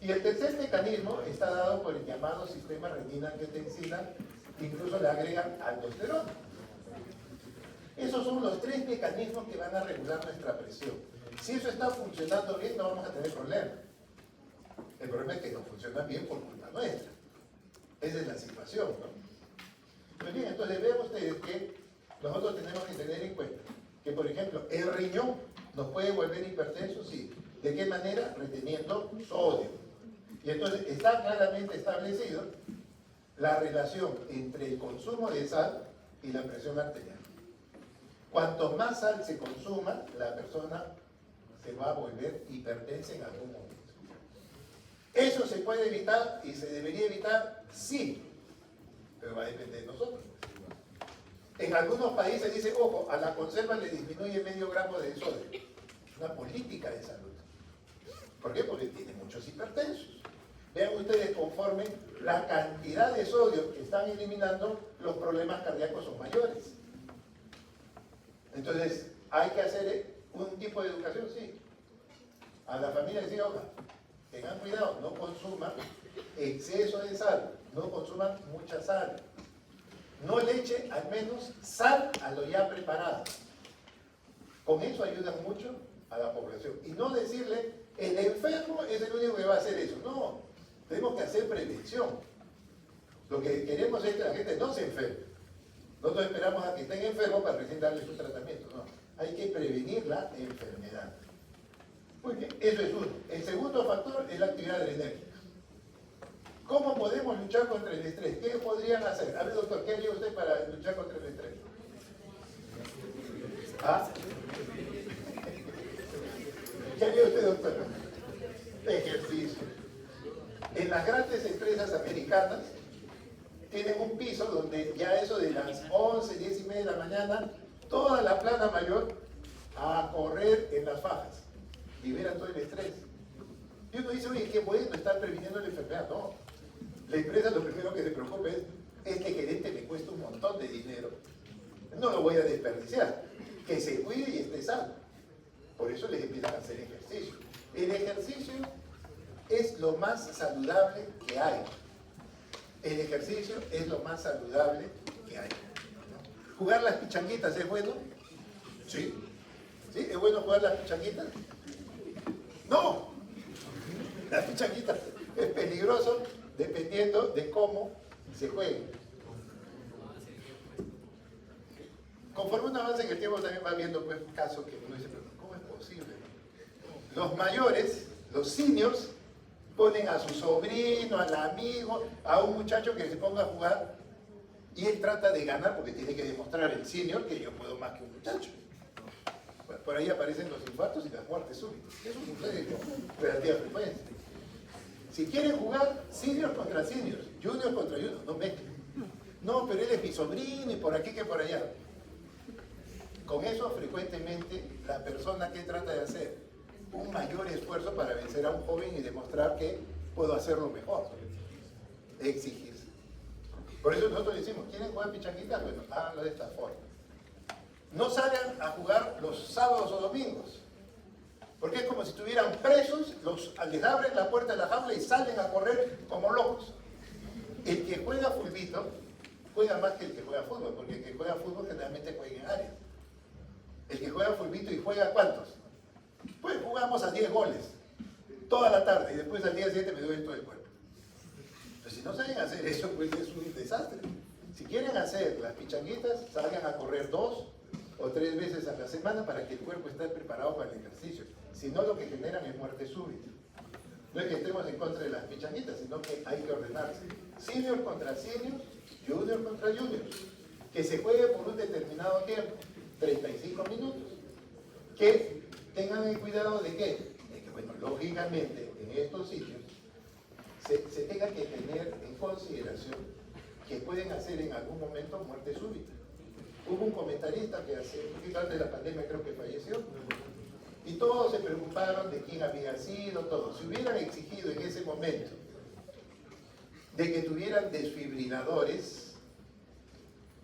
Y el tercer mecanismo está dado por el llamado sistema renina-angiotensina, incluso le agregan aldosterona. Esos son los tres mecanismos que van a regular nuestra presión. Si eso está funcionando bien, no vamos a tener problema. El problema es que no funciona bien por culpa nuestra. Esa es la situación, ¿no? Muy bien, entonces vean ustedes que nosotros tenemos que tener en cuenta que, por ejemplo, el riñón nos puede volver hipertensos, sí. ¿De qué manera? Reteniendo sodio. Y entonces está claramente establecido la relación entre el consumo de sal y la presión arterial. Cuanto más sal se consuma, la persona se va a volver hipertensa en algún momento. ¿Eso se puede evitar y se debería evitar? Sí, pero va a depender de nosotros. En algunos países dice, ojo, a la conserva le disminuye medio gramo de sodio. Es una política de salud. ¿Por qué? Porque tiene muchos hipertensos. Vean ustedes, conforme la cantidad de sodio que están eliminando, los problemas cardíacos son mayores. Entonces, ¿hay que hacer un tipo de educación? Sí. A la familia decir, oiga, tengan cuidado, no consuman exceso de sal, no consuman mucha sal. No le echen al menos sal a lo ya preparado. Con eso ayudan mucho a la población. Y no decirle, el enfermo es el único que va a hacer eso. No, tenemos que hacer prevención. Lo que queremos es que la gente no se enferme. Nosotros esperamos a que estén enfermos para recién darles un tratamiento. No, hay que prevenir la enfermedad. Muy bien, eso es uno. El segundo factor es la actividad adrenérgica. ¿Cómo podemos luchar contra el estrés? ¿Qué podrían hacer? A ver, doctor, ¿qué haría usted para luchar contra el estrés? ¿Ah? ¿Qué haría usted, doctor? Ejercicio. En las grandes empresas americanas tienen un piso donde ya eso de las 11, 10 y media de la mañana, toda la plana mayor a correr en las fajas. Liberan todo el estrés. Y uno dice, oye, qué bueno, están previniendo la enfermedad. No. La empresa lo primero que se preocupa es, este gerente me cuesta un montón de dinero. No lo voy a desperdiciar. Que se cuide y esté sano. Por eso les empiezan a hacer ejercicio. El ejercicio es lo más saludable que hay. El ejercicio es lo más saludable que hay. ¿Jugar las pichanguitas es bueno? Sí. ¿Sí? ¿Es bueno jugar las pichanguitas? No. Las pichanguitas es peligroso dependiendo de cómo se juegue. Conforme uno avanza en el tiempo también va viendo pues, casos que uno dice, pero ¿cómo es posible? Los mayores, los seniors, ponen a su sobrino, al amigo, a un muchacho que se ponga a jugar y él trata de ganar porque tiene que demostrar el senior que yo puedo más que un muchacho. Bueno, por ahí aparecen los infartos y las muertes súbitas. Eso sucede con relativa frecuencia. Si quieren jugar, seniors contra seniors, juniors contra juniors, no mezclen. No, pero él es mi sobrino y por aquí que por allá. Con eso frecuentemente la persona que trata de hacer un mayor esfuerzo para vencer a un joven y demostrar que puedo hacerlo mejor. Exigirse. Por eso nosotros decimos, ¿quieren jugar pichanguita? Bueno, háganlo de esta forma. No salgan a jugar los sábados o domingos, porque es como si estuvieran presos, les abren la puerta de la jaula y salen a correr como locos. El que juega fulbito juega más que el que juega fútbol, porque el que juega fútbol generalmente juega en área. El que juega fulbito y juega ¿cuántos? Pues jugamos a 10 goles toda la tarde y después al día siguiente me duele todo el cuerpo. Pues si no saben hacer eso, pues es un desastre. Si quieren hacer las pichanguitas, salgan a correr 2 o 3 veces a la semana para que el cuerpo esté preparado para el ejercicio. Si no, lo que generan es muerte súbita. No es que estemos en contra de las pichanguitas, sino que hay que ordenarse. Senior contra senior, junior contra junior. Que se juegue por un determinado tiempo, 35 minutos. Que tengan el cuidado de que, bueno, lógicamente en estos sitios se tenga que tener en consideración que pueden hacer en algún momento muerte súbita. Hubo un comentarista que hace un poquito antes de la pandemia creo que falleció, y todos se preocuparon de quién había sido, todo. Si hubieran exigido en ese momento de que tuvieran desfibriladores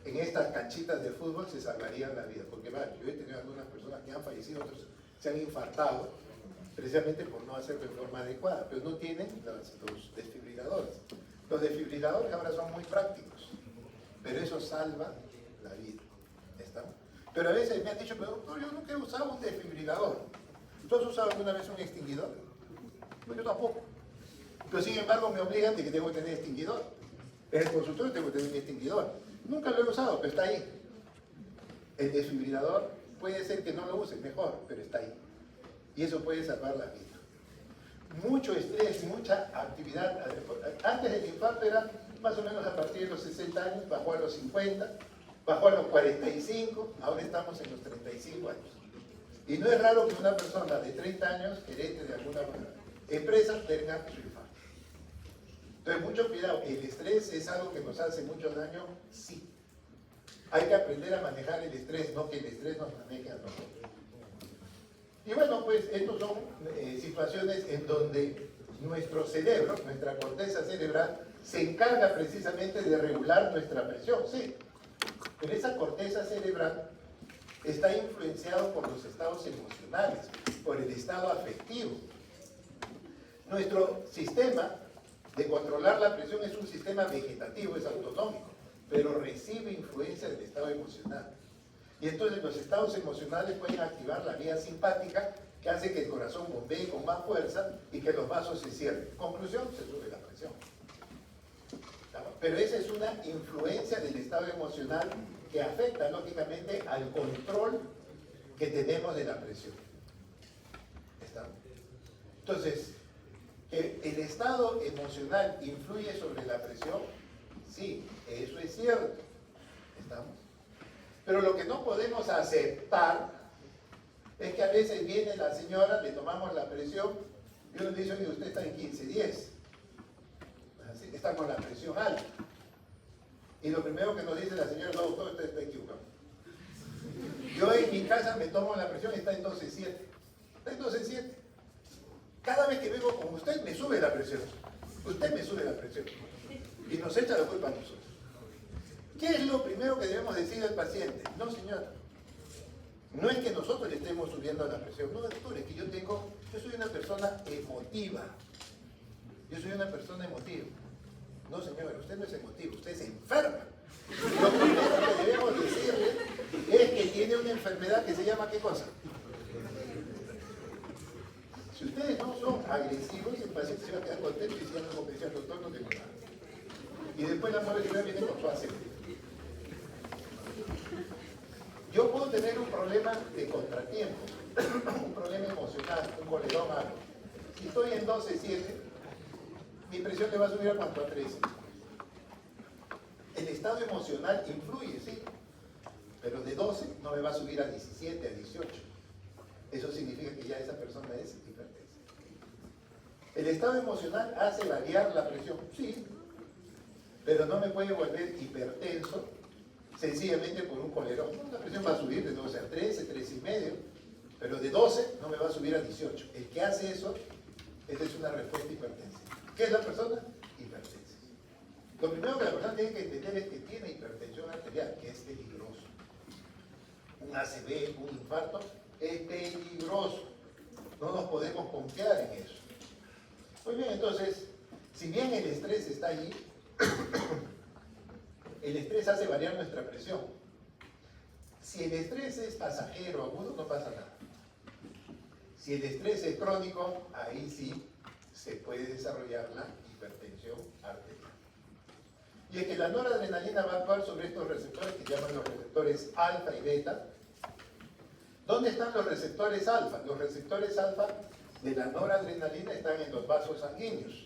en estas canchitas de fútbol, se salvarían la vida. Porque vale, yo he tenido algunas personas que han fallecido, otros se han infartado, precisamente por no hacerlo de forma adecuada, pero no tienen los desfibriladores. Los desfibriladores ahora son muy prácticos, pero eso salva la vida. ¿Está? Pero a veces me han dicho, pero doctor, yo nunca he usado un desfibrilador. ¿Tú has usado alguna vez un extinguidor? Pues yo tampoco. Pero sin embargo me obligan de que tengo que tener extinguidor. En el consultorio tengo que tener mi extinguidor. Nunca lo he usado, pero está ahí. El desfibrilador puede ser que no lo use, mejor, pero está ahí. Y eso puede salvar la vida. Mucho estrés, mucha actividad. Antes del infarto era más o menos a partir de los 60 años, bajó a los 50, bajó a los 45, ahora estamos en los 35 años. Y no es raro que una persona de 30 años, gerente de alguna empresa, tenga su infarto. Entonces, mucho cuidado. El estrés es algo que nos hace mucho daño, sí. Hay que aprender a manejar el estrés, no que el estrés nos maneje a nosotros. Y bueno, pues estas son situaciones en donde nuestro cerebro, nuestra corteza cerebral, se encarga precisamente de regular nuestra presión, sí. Pero esa corteza cerebral está influenciado por los estados emocionales, por el estado afectivo. Nuestro sistema de controlar la presión es un sistema vegetativo, es autonómico, pero recibe influencia del estado emocional. Y entonces los estados emocionales pueden activar la vía simpática, que hace que el corazón bombee con más fuerza y que los vasos se cierren. Conclusión, se sube la presión. Pero esa es una influencia del estado emocional que afecta lógicamente al control que tenemos de la presión. ¿Está? Entonces, ¿el estado emocional influye sobre la presión? Sí, eso es cierto. ¿Estamos? Pero lo que no podemos aceptar es que a veces viene la señora, le tomamos la presión y uno dice, oye, usted está en 15-10. Está con la presión alta. Y lo primero que nos dice la señora, no, doctor, usted está equivocado. Yo en mi casa me tomo la presión y está en 12-7. Está en 12-7. Cada vez que vengo con usted me sube la presión. Usted me sube la presión. Y nos echa la culpa a nosotros. ¿Qué es lo primero que debemos decir al paciente? No, señora. No es que nosotros le estemos subiendo la presión. No, doctor, es que yo soy una persona emotiva. Yo soy una persona emotiva. No, señora, usted no es emotivo, usted es enferma. Lo primero que debemos decirle es que tiene una enfermedad que se llama ¿qué cosa? Si ustedes no son agresivos, el paciente se va a quedar contento y diciendo como que decía el doctor, no tengo nada. Y después la madre viene con su acento. Yo puedo tener un problema de contratiempo, un problema emocional, un colerón, algo. Si estoy en 12-7, mi presión le va a subir a cuánto, a 13. El estado emocional influye, sí, pero de 12 no me va a subir a 17, a 18. Eso significa que ya esa persona es hipertensa. El estado emocional hace variar la presión, sí, pero no me puede volver hipertenso sencillamente por un colerón. La presión va a subir de 12 a 13, 13,5, pero de 12 no me va a subir a 18. El que hace eso, esa es una respuesta hipertensiva. ¿Qué es la persona? Hipertensa. Lo primero que la persona tiene que entender es que tiene hipertensión arterial, que es peligroso. Un ACV, un infarto, es peligroso. No nos podemos confiar en eso. Muy bien, entonces, si bien el estrés está allí, el estrés hace variar nuestra presión. Si el estrés es pasajero, agudo, no pasa nada. Si el estrés es crónico, ahí sí se puede desarrollar la hipertensión arterial. Y es que la noradrenalina va a actuar sobre estos receptores que llaman los receptores alfa y beta. ¿Dónde están los receptores alfa? Los receptores alfa de la noradrenalina están en los vasos sanguíneos.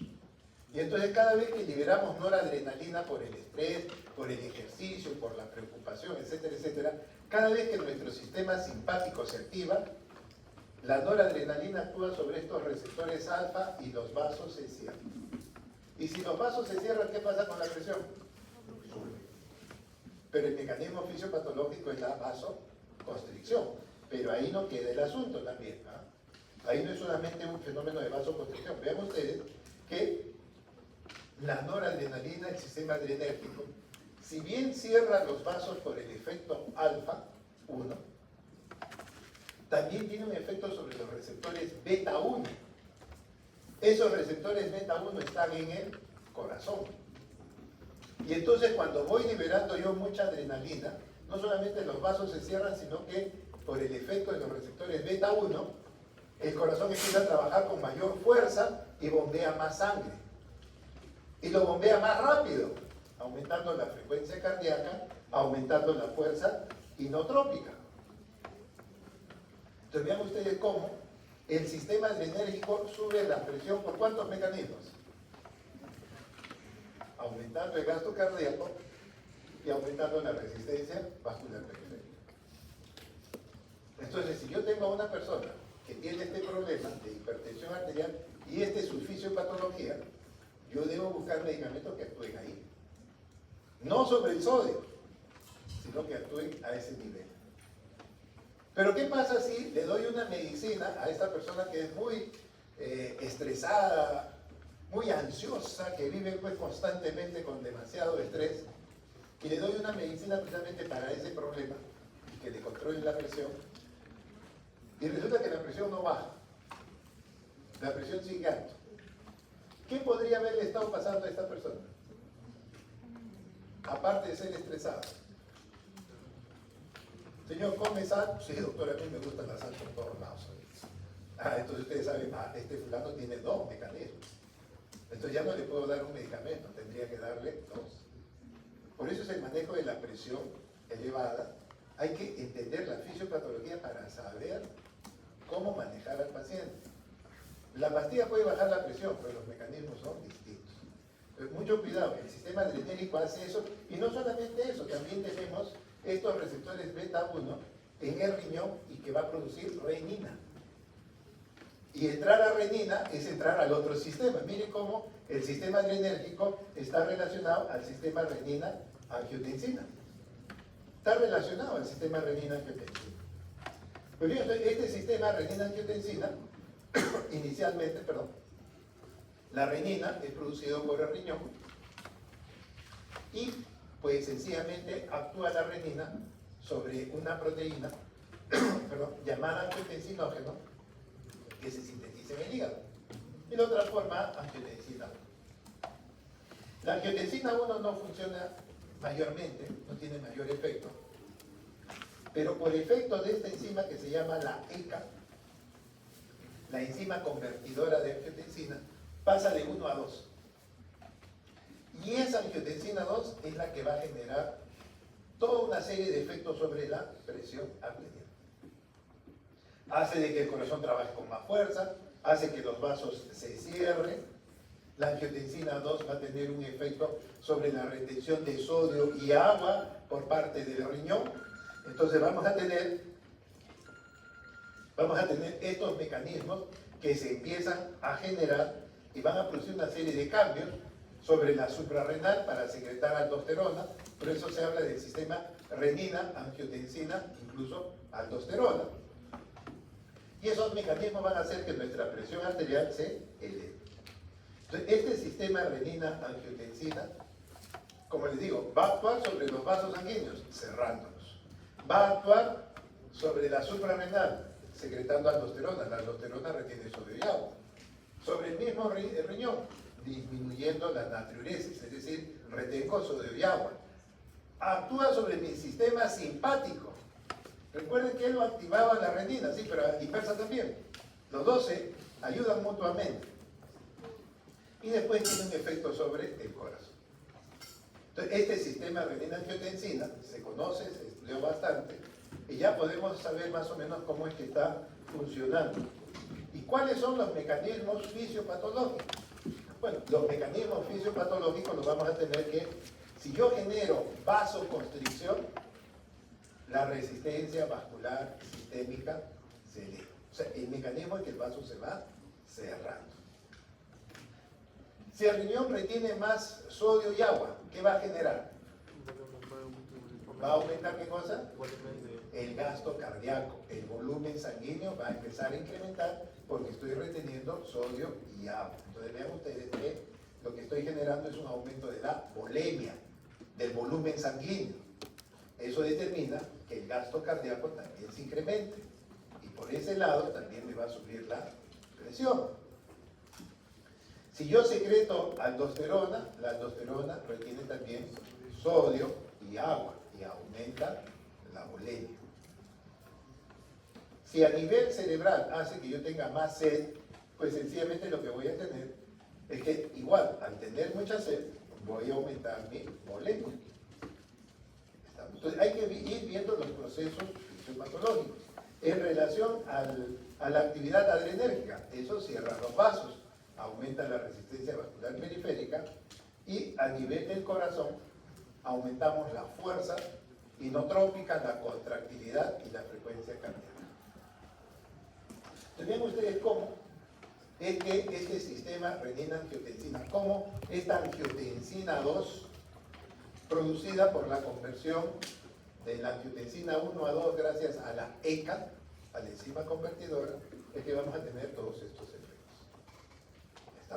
Y entonces cada vez que liberamos noradrenalina por el estrés, por el ejercicio, por la preocupación, etcétera, etcétera, cada vez que nuestro sistema simpático se activa, la noradrenalina actúa sobre estos receptores alfa y los vasos se cierran. Y si los vasos se cierran, ¿qué pasa con la presión? Sube. Pero el mecanismo fisiopatológico es la vasoconstricción. Pero ahí no queda el asunto también. Ahí no es solamente un fenómeno de vasoconstricción. Vean ustedes que la noradrenalina, el sistema adrenérgico, si bien cierra los vasos por el efecto alfa 1, también tiene un efecto sobre los receptores beta 1. Esos receptores beta 1 están en el corazón. Y entonces cuando voy liberando yo mucha adrenalina, no solamente los vasos se cierran, sino que por el efecto de los receptores beta 1, el corazón empieza a trabajar con mayor fuerza y bombea más sangre. Y lo bombea más rápido, aumentando la frecuencia cardíaca, aumentando la fuerza inotrópica. Entonces vean ustedes cómo el sistema adrenérgico sube la presión por ¿cuántos mecanismos? Aumentando el gasto cardíaco y aumentando la resistencia vascular periférica. Entonces, si yo tengo a una persona que tiene este problema de hipertensión arterial y este es su fisiopatología, yo debo buscar medicamentos que actúen ahí. No sobre el sodio, sino que actúen a ese nivel. Pero ¿qué pasa si le doy una medicina a esta persona que es muy estresada, muy ansiosa, que vive pues constantemente con demasiado estrés, y le doy una medicina precisamente para ese problema, que le controle la presión, y resulta que la presión no baja, la presión sigue alta? ¿Qué podría haberle estado pasando a esta persona? Aparte de ser estresado. Señor, ¿come sal? Sí, doctor, a mí me gusta la sal por todos lados. Entonces ustedes saben, este fulano tiene 2 mecanismos. Entonces ya no le puedo dar un medicamento, tendría que darle 2. Por eso es el manejo de la presión elevada. Hay que entender la fisiopatología para saber cómo manejar al paciente. La pastilla puede bajar la presión, pero los mecanismos son distintos. Entonces, mucho cuidado, el sistema adrenérgico hace eso, y no solamente eso, también tenemos estos receptores beta 1 en el riñón y que va a producir renina. Y entrar a renina es entrar al otro sistema. Miren cómo el sistema adrenérgico está relacionado al sistema renina-angiotensina. Está relacionado al sistema renina-angiotensina. Pues bien, este sistema renina-angiotensina, inicialmente, la renina es producido por el riñón y pues sencillamente actúa la renina sobre una proteína llamada angiotensinógeno que se sintetiza en el hígado y lo transforma a angiotensina 1. La angiotensina 1 no funciona mayormente, no tiene mayor efecto, pero por efecto de esta enzima que se llama la ECA, la enzima convertidora de angiotensina, pasa de 1 a 2. Y esa angiotensina 2 es la que va a generar toda una serie de efectos sobre la presión arterial. Hace de que el corazón trabaje con más fuerza, hace que los vasos se cierren. La angiotensina 2 va a tener un efecto sobre la retención de sodio y agua por parte del riñón. Entonces vamos a tener estos mecanismos que se empiezan a generar y van a producir una serie de cambios sobre la suprarrenal para secretar aldosterona. Por eso se habla del sistema renina, angiotensina, incluso aldosterona. Y esos mecanismos van a hacer que nuestra presión arterial se eleve. Entonces, este sistema renina-angiotensina, como les digo, va a actuar sobre los vasos sanguíneos, cerrándolos. Va a actuar sobre la suprarrenal, secretando aldosterona. La aldosterona retiene sodio y agua. Sobre el mismo riñón, disminuyendo la natriuresis, es decir, retengo sodio y agua. Actúa sobre mi sistema simpático. Recuerden que él lo activaba la renina, sí, pero la dispersa también. Los dos se ayudan mutuamente. Y después tiene un efecto sobre el corazón. Entonces, este sistema renina-angiotensina se conoce, se estudió bastante, y ya podemos saber más o menos cómo es que está funcionando. ¿Y cuáles son los mecanismos fisiopatológicos? Bueno, los mecanismos fisiopatológicos los vamos a tener que, si yo genero vasoconstricción, la resistencia vascular sistémica se eleva. O sea, el mecanismo es que el vaso se va cerrando. Si el riñón retiene más sodio y agua, ¿qué va a generar? ¿Va a aumentar qué cosa? El gasto cardíaco, el volumen sanguíneo va a empezar a incrementar porque estoy reteniendo sodio y agua. Entonces vean ustedes que lo que estoy generando es un aumento de la volemia, del volumen sanguíneo. Eso determina que el gasto cardíaco también se incremente y por ese lado también me va a subir la presión. Si yo secreto aldosterona, la aldosterona retiene también sodio y agua y aumenta la volemia. Si a nivel cerebral hace que yo tenga más sed, pues sencillamente lo que voy a tener es que igual, al tener mucha sed, voy a aumentar mi volemia. Entonces hay que ir viendo los procesos fisiopatológicos. En relación a la actividad adrenérgica, eso cierra los vasos, aumenta la resistencia vascular periférica y a nivel del corazón aumentamos la fuerza inotrópica, la contractilidad y la frecuencia cardíaca. Entonces vean ustedes cómo es que este sistema renina-angiotensina, cómo esta angiotensina 2 producida por la conversión de la angiotensina 1 a 2 gracias a la ECA, a la enzima convertidora, es que vamos a tener todos estos efectos.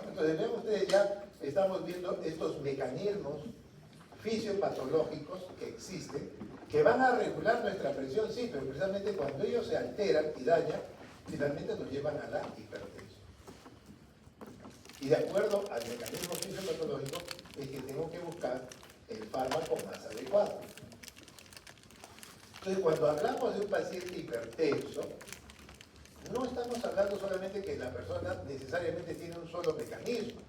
Entonces vean ustedes, ya estamos viendo estos mecanismos fisiopatológicos que existen, que van a regular nuestra presión, sí, pero precisamente cuando ellos se alteran y dañan, finalmente nos llevan a la hipertensión. Y de acuerdo al mecanismo fisiopatológico es que tengo que buscar el fármaco más adecuado. Entonces, cuando hablamos de un paciente hipertenso, no estamos hablando solamente que la persona necesariamente tiene un solo mecanismo.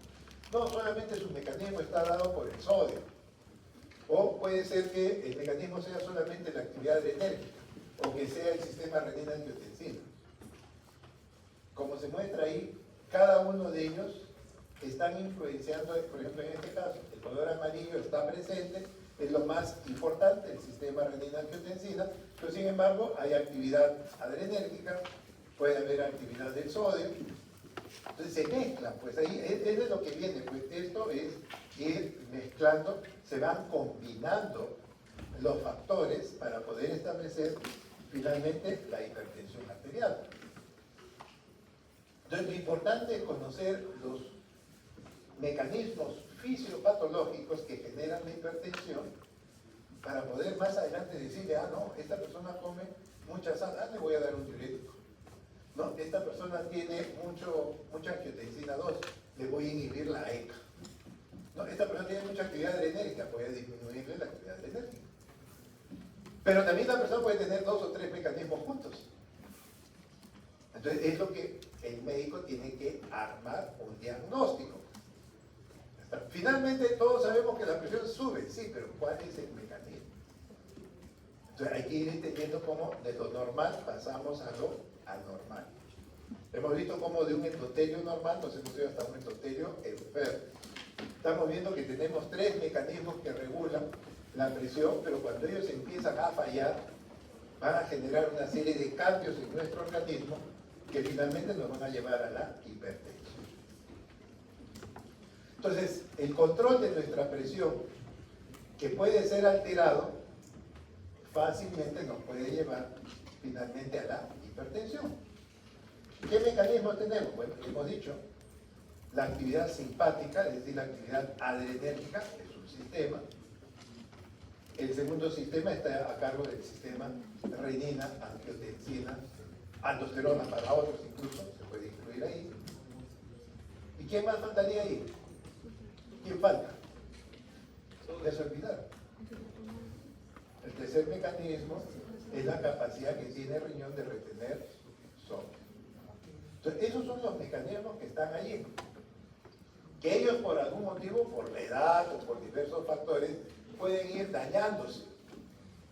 No, solamente su mecanismo está dado por el sodio. O puede ser que el mecanismo sea solamente la actividad adrenérgica, o que sea el sistema renina-angiotensina. Como se muestra ahí, cada uno de ellos están influenciando, por ejemplo en este caso, el color amarillo está presente, es lo más importante, el sistema renina-angiotensina, pero sin embargo hay actividad adrenérgica, puede haber actividad del sodio, entonces se mezclan, pues ahí es de lo que viene, pues esto es ir mezclando, se van combinando los factores para poder establecer finalmente la hipertensión arterial. Entonces lo importante es conocer los mecanismos fisiopatológicos que generan la hipertensión para poder más adelante decirle, ah no, esta persona come mucha sal, le voy a dar un diurético. No, esta persona tiene mucha angiotensina 2, le voy a inhibir la ECA. No, esta persona tiene mucha actividad adrenérgica, voy a disminuirle la actividad adrenérgica. Pero también la persona puede tener 2 o 3 mecanismos juntos. Entonces es lo que el médico tiene que armar un diagnóstico. Finalmente todos sabemos que la presión sube, sí, pero ¿cuál es el mecanismo? Entonces hay que ir entendiendo cómo de lo normal pasamos a lo anormal. Hemos visto cómo de un endotelio normal nos hemos ido hasta un endotelio enfermo. Estamos viendo que tenemos 3 mecanismos que regulan la presión, pero cuando ellos empiezan a fallar, van a generar una serie de cambios en nuestro organismo que finalmente nos van a llevar a la hipertensión. Entonces, el control de nuestra presión, que puede ser alterado, fácilmente nos puede llevar finalmente a la hipertensión. ¿Qué mecanismos tenemos? Bueno, hemos dicho, la actividad simpática, es decir, la actividad adrenérgica, que es un sistema. El segundo sistema está a cargo del sistema renina, angiotensina, aldosterona para otros incluso, se puede incluir ahí. ¿Y quién más faltaría ahí? ¿Quién falta? Ya se olvidaron. El tercer mecanismo es la capacidad que tiene el riñón de retener sodio. Entonces, esos son los mecanismos que están allí. Que ellos por algún motivo, por la edad o por diversos factores, pueden ir dañándose.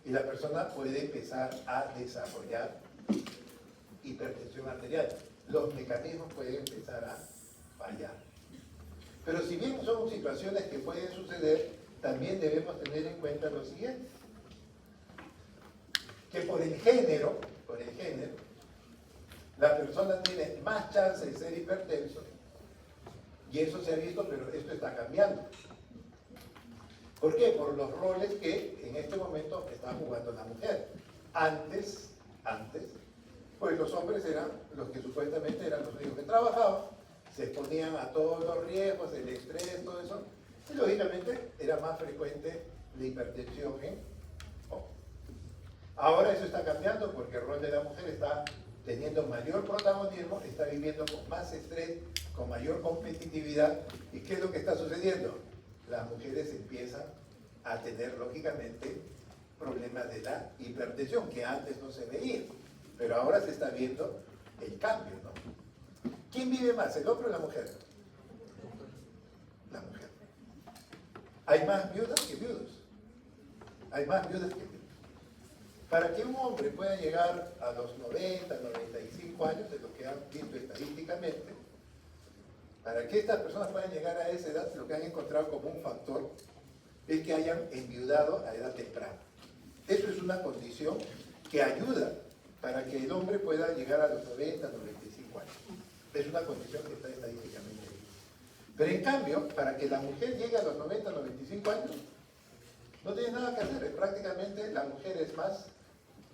Y la persona puede empezar a desarrollar hipertensión arterial. Los mecanismos pueden empezar a fallar. Pero si bien son situaciones que pueden suceder, también debemos tener en cuenta lo siguiente. Que por el género, la persona tiene más chance de ser hipertenso, y eso se ha visto, pero esto está cambiando. ¿Por qué? Por los roles que en este momento está jugando la mujer. Antes, pues los hombres eran los que supuestamente eran los únicos que trabajaban, se exponían a todos los riesgos, el estrés, todo eso, y lógicamente era más frecuente la hipertensión en hombres. Ahora eso está cambiando porque el rol de la mujer está teniendo mayor protagonismo, está viviendo con más estrés, con mayor competitividad. ¿Y qué es lo que está sucediendo? Las mujeres empiezan a tener, lógicamente, problemas de la hipertensión, que antes no se veía. Pero ahora se está viendo el cambio, ¿no? ¿Quién vive más, el hombre o la mujer? La mujer. Hay más viudas que viudos. Hay más viudas que viudos. Para que un hombre pueda llegar a los 90, 95 años, de lo que han visto estadísticamente, para que estas personas puedan llegar a esa edad, lo que han encontrado como un factor es que hayan enviudado a edad temprana. Eso es una condición que ayuda para que el hombre pueda llegar a los 90, 95 años. Es una condición que está estadísticamente ahí. Pero en cambio, para que la mujer llegue a los 90, 95 años, no tiene nada que hacer. Prácticamente la mujer es más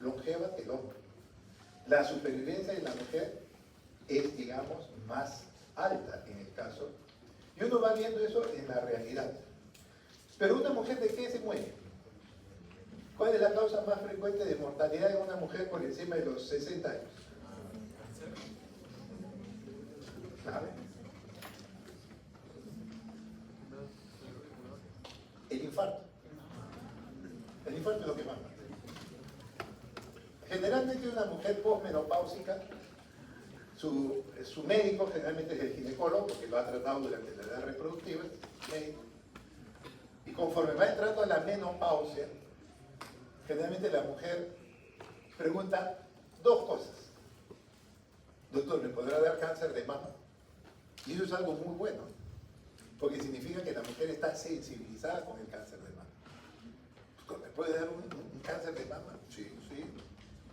longeva que el hombre. La supervivencia de la mujer es, digamos, más alta en el caso. Y uno va viendo eso en la realidad. Pero una mujer, ¿de qué se muere? ¿Cuál es la causa más frecuente de mortalidad en una mujer por encima de los 60 años? ¿Sabe? El infarto. El infarto es lo que más mata. Generalmente una mujer posmenopáusica, su médico generalmente es el ginecólogo, porque lo ha tratado durante la edad reproductiva, médico. Y conforme va entrando a la menopausia, generalmente la mujer pregunta dos cosas. Doctor, ¿me podrá dar cáncer de mama? Y eso es algo muy bueno, porque significa que la mujer está sensibilizada con el cáncer de mama. Pues, ¿me puede dar un cáncer de mama? Sí, sí.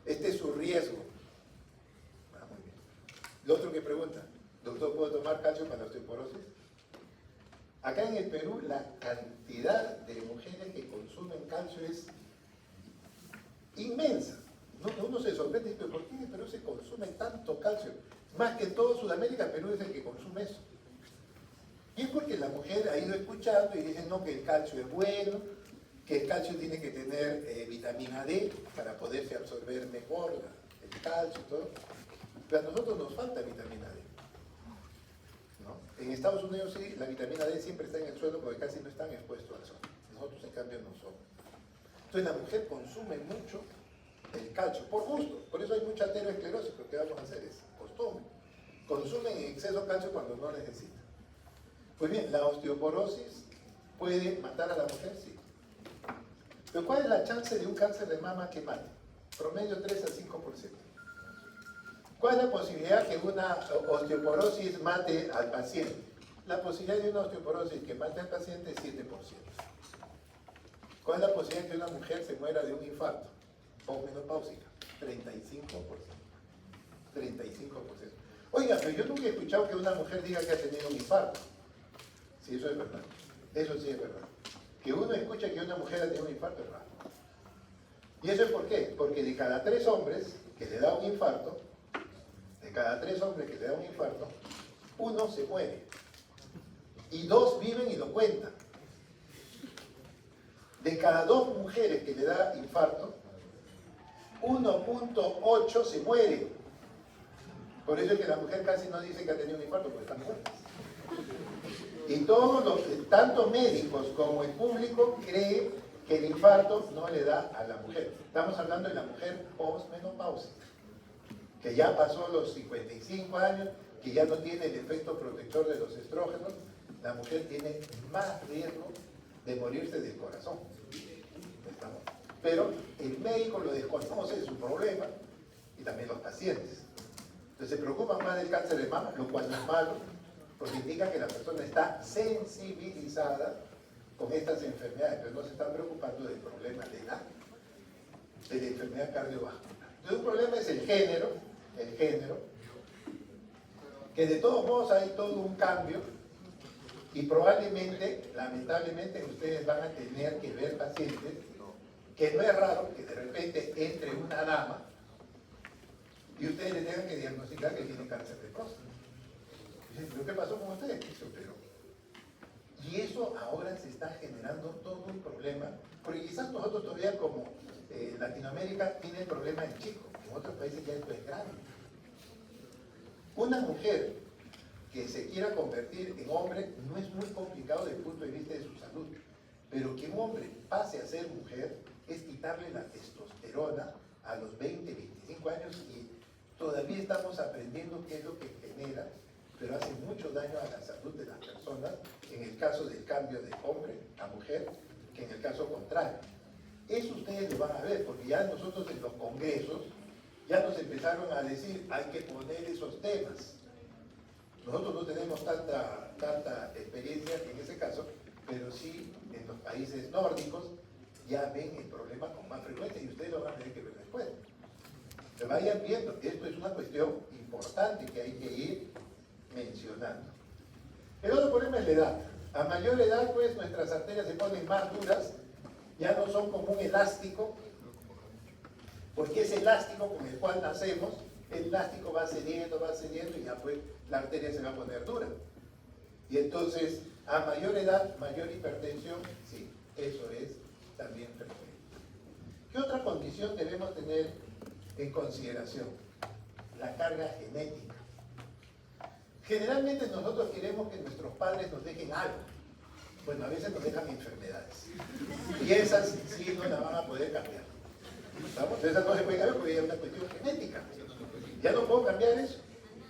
Este es su riesgo. Ah, muy bien. Lo otro que pregunta, doctor, ¿puedo tomar calcio para la osteoporosis? Acá en el Perú la cantidad de mujeres que consumen calcio es inmensa. Uno se sorprende, pero ¿por qué en el Perú se consume tanto calcio? Más que en todo Sudamérica, Perú es el que consume eso. Y es porque la mujer ha ido escuchando y dice, no, que el calcio es bueno, que el calcio tiene que tener vitamina D para poderse absorber mejor el calcio y todo. Pero a nosotros nos falta vitamina D. ¿No? En Estados Unidos sí, la vitamina D siempre está en el suelo porque casi no están expuestos al sol. Nosotros en cambio no somos. Entonces la mujer consume mucho el calcio, por gusto. Por eso hay mucha aterosclerosis, lo que vamos a hacer es costumbre. Consumen en exceso calcio cuando no necesitan. Pues bien, la osteoporosis puede matar a la mujer, sí. Pero ¿cuál es la chance de un cáncer de mama que mate? Promedio 3 a 5%. ¿Cuál es la posibilidad que una osteoporosis mate al paciente? La posibilidad de una osteoporosis que mate al paciente es 7%. ¿Cuál es la posibilidad de que una mujer se muera de un infarto posmenopáusica? 35%. 35%. Oiga, pero yo nunca he escuchado que una mujer diga que ha tenido un infarto. Sí, eso es verdad. Eso sí es verdad. Que uno escuche que una mujer ha tenido un infarto es raro. ¿Y eso es por qué? Porque de cada 3 hombres que le da un infarto, uno se muere. y 2 viven y lo cuentan. De cada 2 mujeres que le da infarto, 1.8 se mueren. Por eso es que la mujer casi no dice que ha tenido un infarto, porque están muertas. Y todos los, tanto médicos como el público, creen que el infarto no le da a la mujer. Estamos hablando de la mujer postmenopáusica, que ya pasó los 55 años, que ya no tiene el efecto protector de los estrógenos. La mujer tiene más riesgo de morirse del corazón. ¿Estamos? Pero el médico lo desconoce de su problema y también los pacientes. Entonces se preocupan más del cáncer de mama, lo cual no es malo, porque indica que la persona está sensibilizada con estas enfermedades, pero no se están preocupando del problema de la enfermedad cardiovascular. Entonces un problema es el género, que de todos modos hay todo un cambio y probablemente, lamentablemente, ustedes van a tener que ver pacientes que no es raro que de repente entre una dama y ustedes le tengan que diagnosticar que tiene cáncer de próstata. Dicen, ¿pero qué pasó con ustedes? Y eso ahora se está generando todo un problema, porque quizás nosotros todavía como Latinoamérica tiene el problema en chico, en otros países ya esto es grande. Una mujer que se quiera convertir en hombre no es muy complicado desde el punto de vista de su salud, pero que un hombre pase a ser mujer es quitarle la testosterona a los 20, 25 años y todavía estamos aprendiendo qué es lo que genera, pero hace mucho daño a la salud de las personas en el caso del cambio de hombre a mujer que en el caso contrario. Eso ustedes lo van a ver, porque ya nosotros en los congresos ya nos empezaron a decir hay que poner esos temas. Nosotros no tenemos tanta experiencia en ese caso, pero sí en los países nórdicos ya ven el problema con más frecuencia y ustedes lo van a tener que ver después. Que vayan viendo, esto es una cuestión importante que hay que ir mencionando. El otro problema es la edad. A mayor edad, pues, nuestras arterias se ponen más duras, ya no son como un elástico, porque ese elástico con el cual nacemos, el elástico va cediendo y ya pues la arteria se va a poner dura. Y entonces, a mayor edad, mayor hipertensión, sí, eso es también frecuente. ¿Qué otra condición debemos tener en consideración? La carga genética. Generalmente nosotros queremos que nuestros padres nos dejen algo. Bueno, a veces nos dejan enfermedades. Y esas sí no las van a poder cambiar. ¿Estamos? Esas no se pueden cambiar porque es una cuestión genética. Ya no puedo cambiar eso.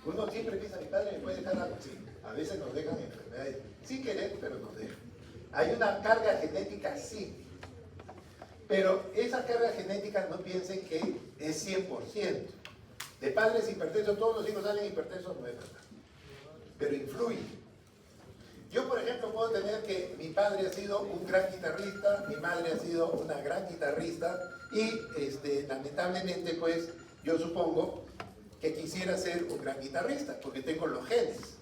Uno siempre piensa, mi padre me puede dejar algo. Sí, a veces nos dejan enfermedades. Sin querer, pero nos dejan. Hay una carga genética, sí. Pero esa carga genética no piensen que es 100%. De padres hipertensos, todos los hijos salen hipertensos, no es verdad. Pero influye. Yo, por ejemplo, puedo tener que mi padre ha sido un gran guitarrista, mi madre ha sido una gran guitarrista y lamentablemente, pues, yo supongo que quisiera ser un gran guitarrista porque tengo los genes.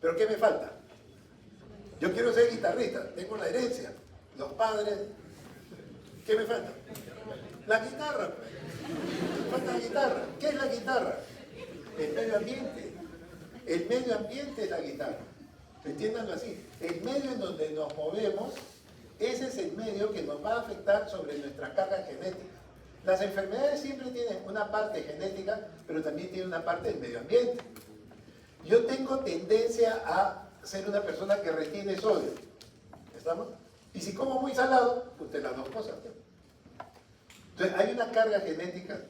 ¿Pero qué me falta? Yo quiero ser guitarrista, tengo la herencia, los padres. ¿Qué me falta? La guitarra. Me falta la guitarra. ¿Qué es la guitarra? El medio ambiente. El medio ambiente es la guitarra. Entiéndanlo así. El medio en donde nos movemos, ese es el medio que nos va a afectar sobre nuestra carga genética. Las enfermedades siempre tienen una parte genética, pero también tienen una parte del medio ambiente. Yo tengo tendencia a ser una persona que retiene sodio. ¿Estamos? Y si como muy salado, pues de las dos cosas. Entonces hay una carga genética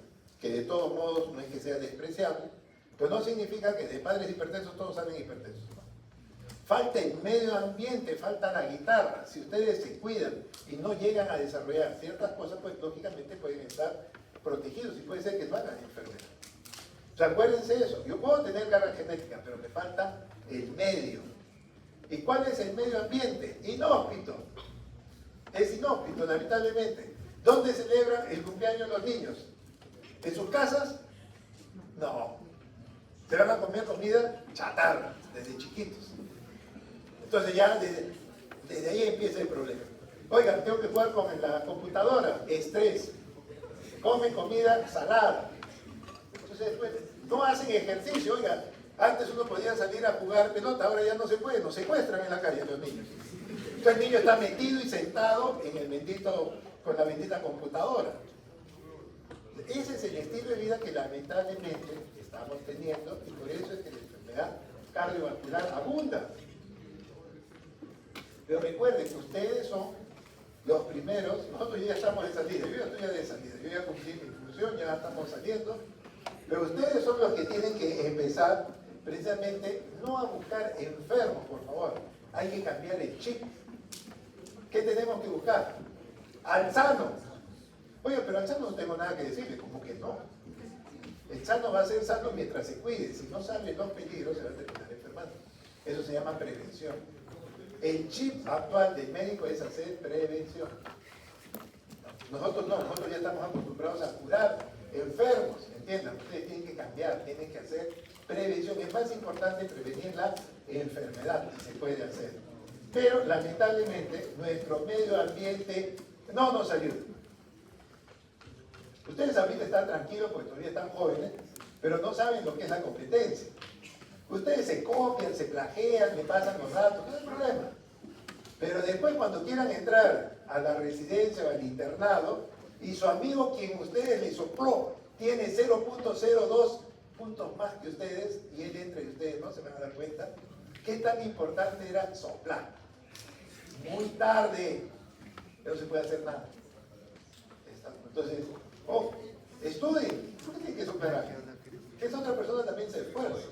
que de todos modos no es que sea despreciable, pero no significa que de padres hipertensos todos salen hipertensos. Falta el medio ambiente, falta la guitarra. Si ustedes se cuidan y no llegan a desarrollar ciertas cosas, pues lógicamente pueden estar protegidos y puede ser que no hagan enfermedad. O sea, acuérdense eso. Yo puedo tener carga genética, pero me falta el medio. ¿Y cuál es el medio ambiente? Inhóspito. Es inhóspito, lamentablemente. ¿Dónde celebran el cumpleaños los niños? ¿En sus casas? No. Se van a comer comida chatarra, desde chiquitos. Entonces ya desde ahí empieza el problema. Oigan, tengo que jugar con la computadora, estrés. Comen comida salada. Entonces después no hacen ejercicio, oigan, Antes uno podía salir a jugar pelota, ahora ya no se puede, nos secuestran en la calle los niños. Entonces el niño está metido y sentado en el bendito, con la bendita computadora. Ese es el estilo de vida que lamentablemente estamos teniendo y por eso es que la enfermedad cardiovascular abunda. Pero recuerden que ustedes son los primeros, nosotros ya estamos de salida, yo ya estoy de salida, yo ya cumplí mi función, ya estamos saliendo, pero ustedes son los que tienen que empezar precisamente no a buscar enfermos, por favor, hay que cambiar el chip. ¿Qué tenemos que buscar? Al sano. Oye, pero al sano no tengo nada que decirle, como que no. El sano va a ser sano mientras se cuide, si no sabe los peligros se va a terminar enfermando. Eso se llama prevención. El chip actual del médico es hacer prevención. Nosotros no, nosotros ya estamos acostumbrados a curar enfermos, entiendan, ustedes tienen que cambiar, tienen que hacer prevención. Es más importante prevenir la enfermedad y se puede hacer. Pero lamentablemente nuestro medio ambiente no nos ayuda. Ustedes ahorita están tranquilos porque todavía están jóvenes, pero no saben lo que es la competencia. Ustedes se copian, se plagian, le pasan los datos, no hay problema. Pero después cuando quieran entrar a la residencia o al internado y su amigo quien ustedes le sopló tiene 0.02 puntos más que ustedes y él entra y ustedes no se van a dar cuenta qué tan importante era soplar. Muy tarde, no se puede hacer nada. Entonces, estudien, ¿por qué tienen que soplar a alguien? Esa otra persona también se esfuerza.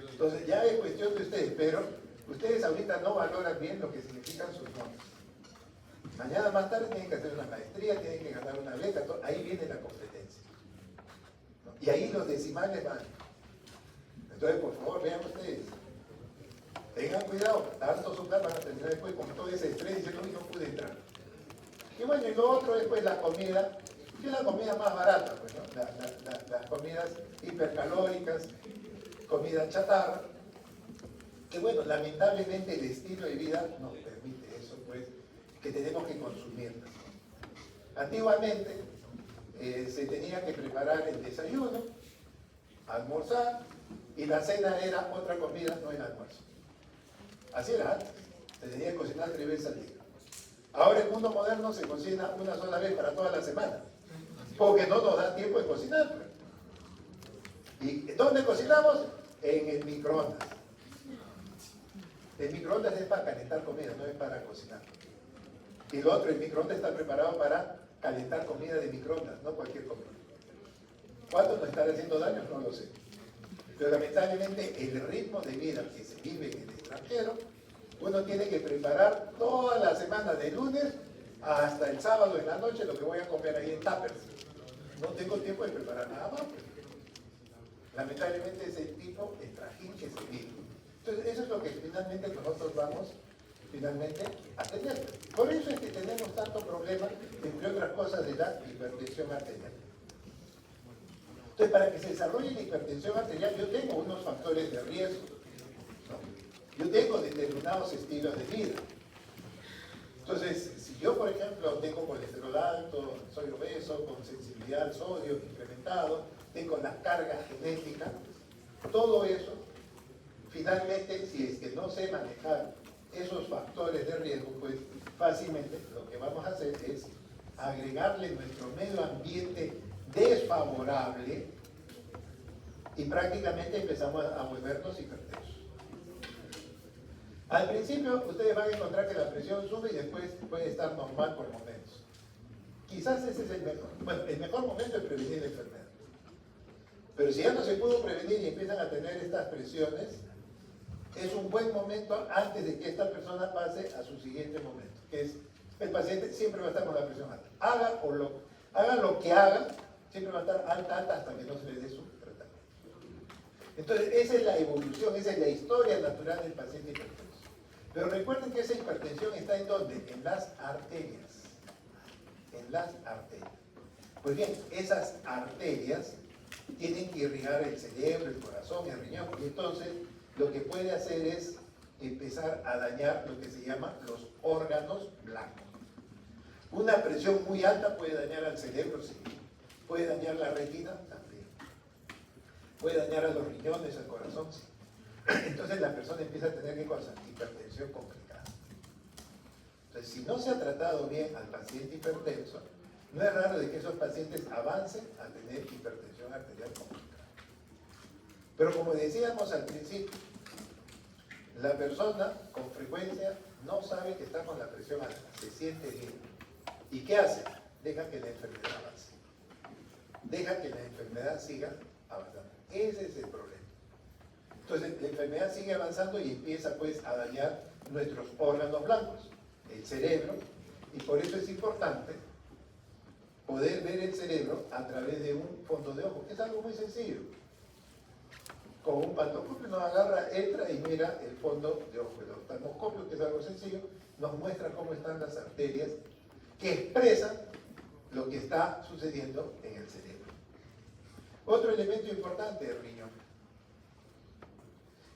Entonces ya es cuestión de ustedes, pero ustedes ahorita no valoran bien lo que significan sus notas. Mañana más tarde tienen que hacer una maestría, tienen que ganar una beca, ahí viene la competencia. ¿No? Y ahí los decimales van. Entonces, por favor, vean ustedes. Tengan cuidado, tanto soplar van a terminar después con todo ese estrés diciendo, no pude entrar. Y bueno, y lo otro es pues la comida, que es la comida más barata, pues, ¿no? Las comidas hipercalóricas, comida chatarra, que bueno, lamentablemente el estilo de vida nos permite eso, pues, que tenemos que consumirlas. Antiguamente se tenía que preparar el desayuno, almorzar, y la cena era otra comida, no el almuerzo. Así era antes, se tenía que cocinar 3 veces al día. Ahora el mundo moderno se cocina una sola vez para toda la semana, porque no nos da tiempo de cocinar. ¿Y dónde cocinamos? En el microondas. El microondas es para calentar comida, no es para cocinar. Y lo otro, el microondas está preparado para calentar comida de microondas, no cualquier comida. ¿Cuánto nos estará haciendo daño? No lo sé. Pero lamentablemente el ritmo de vida que se vive en el extranjero, uno tiene que preparar toda la semana, de lunes hasta el sábado en la noche, lo que voy a comer ahí en tuppers. No tengo tiempo de preparar nada más. Lamentablemente es el tipo de trajín que se vive. Entonces eso es lo que finalmente nosotros vamos a tener. Por eso es que tenemos tanto problema, entre otras cosas, de la hipertensión arterial. Entonces, para que se desarrolle la hipertensión arterial, yo tengo unos factores de riesgo, ¿no? Yo tengo determinados estilos de vida. Entonces, si yo, por ejemplo, tengo colesterol alto, soy obeso, con sensibilidad al sodio incrementado, tengo la carga genética, todo eso, finalmente, si es que no sé manejar esos factores de riesgo, pues fácilmente lo que vamos a hacer es agregarle nuestro medio ambiente desfavorable y prácticamente empezamos a volvernos hipertensos. Al principio ustedes van a encontrar que la presión sube y después puede estar normal por momentos. Quizás ese es el mejor. Bueno, el mejor momento es prevenir la enfermedad. Pero si ya no se pudo prevenir y empiezan a tener estas presiones, es un buen momento antes de que esta persona pase a su siguiente momento, que es el paciente siempre va a estar con la presión alta. Haga lo que haga, siempre va a estar alta hasta que no se le dé su tratamiento. Entonces, esa es la evolución, esa es la historia natural del paciente hipertenso. Pero recuerden que esa hipertensión está ¿en dónde? En las arterias. En las arterias. Pues bien, esas arterias tienen que irrigar el cerebro, el corazón, el riñón, y entonces lo que puede hacer es empezar a dañar lo que se llama los órganos blancos. Una presión muy alta puede dañar al cerebro, sí. Puede dañar la retina también. puede dañar a los riñones, al corazón. Entonces la persona empieza a tener, ¿qué cosa? Hipertensión complicada. Entonces, si no se ha tratado bien al paciente hipertenso, no es raro de que esos pacientes avancen a tener hipertensión arterial complicada. Pero como decíamos al principio, la persona con frecuencia no sabe que está con la presión alta, se siente bien. ¿Y qué hace? Deja que la enfermedad avance. Deja que la enfermedad siga avanzando. Ese es el problema. Entonces, la enfermedad sigue avanzando y empieza pues a dañar nuestros órganos blancos, el cerebro, y por eso es importante poder ver el cerebro a través de un fondo de ojo, que es algo muy sencillo. Con un pantoscopio nos agarra, entra y mira el fondo de ojo. El oftalmoscopio, que es algo sencillo, nos muestra cómo están las arterias que expresan lo que está sucediendo en el cerebro. Otro elemento importante, el riñón.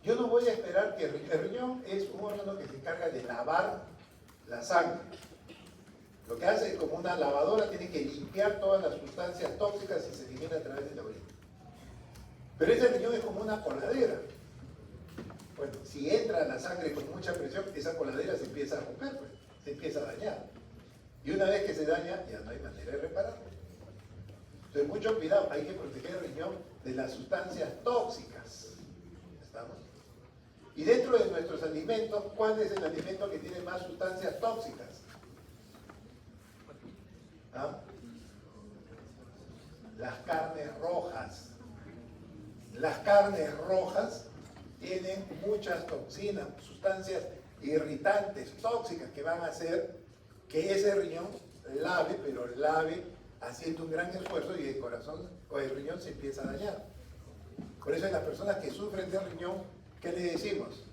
Yo no voy a esperar que el riñón es un órgano que se encarga de lavar la sangre. Lo que hace es como una lavadora, tiene que limpiar todas las sustancias tóxicas y se elimina a través de la orina. Pero ese riñón es como una coladera. Bueno, si entra la sangre con mucha presión, esa coladera se empieza a romper, pues, se empieza a dañar. Y una vez que se daña, ya no hay manera de repararlo. Entonces, mucho cuidado, hay que proteger el riñón de las sustancias tóxicas. ¿Estamos? Y dentro de nuestros alimentos, ¿cuál es el alimento que tiene más sustancias tóxicas? ¿Ah? Las carnes rojas. Las carnes rojas tienen muchas toxinas, sustancias irritantes, tóxicas, que van a hacer que ese riñón lave, pero lave haciendo un gran esfuerzo y el corazón o el riñón se empieza a dañar. Por eso en las personas que sufren de riñón, ¿qué le decimos?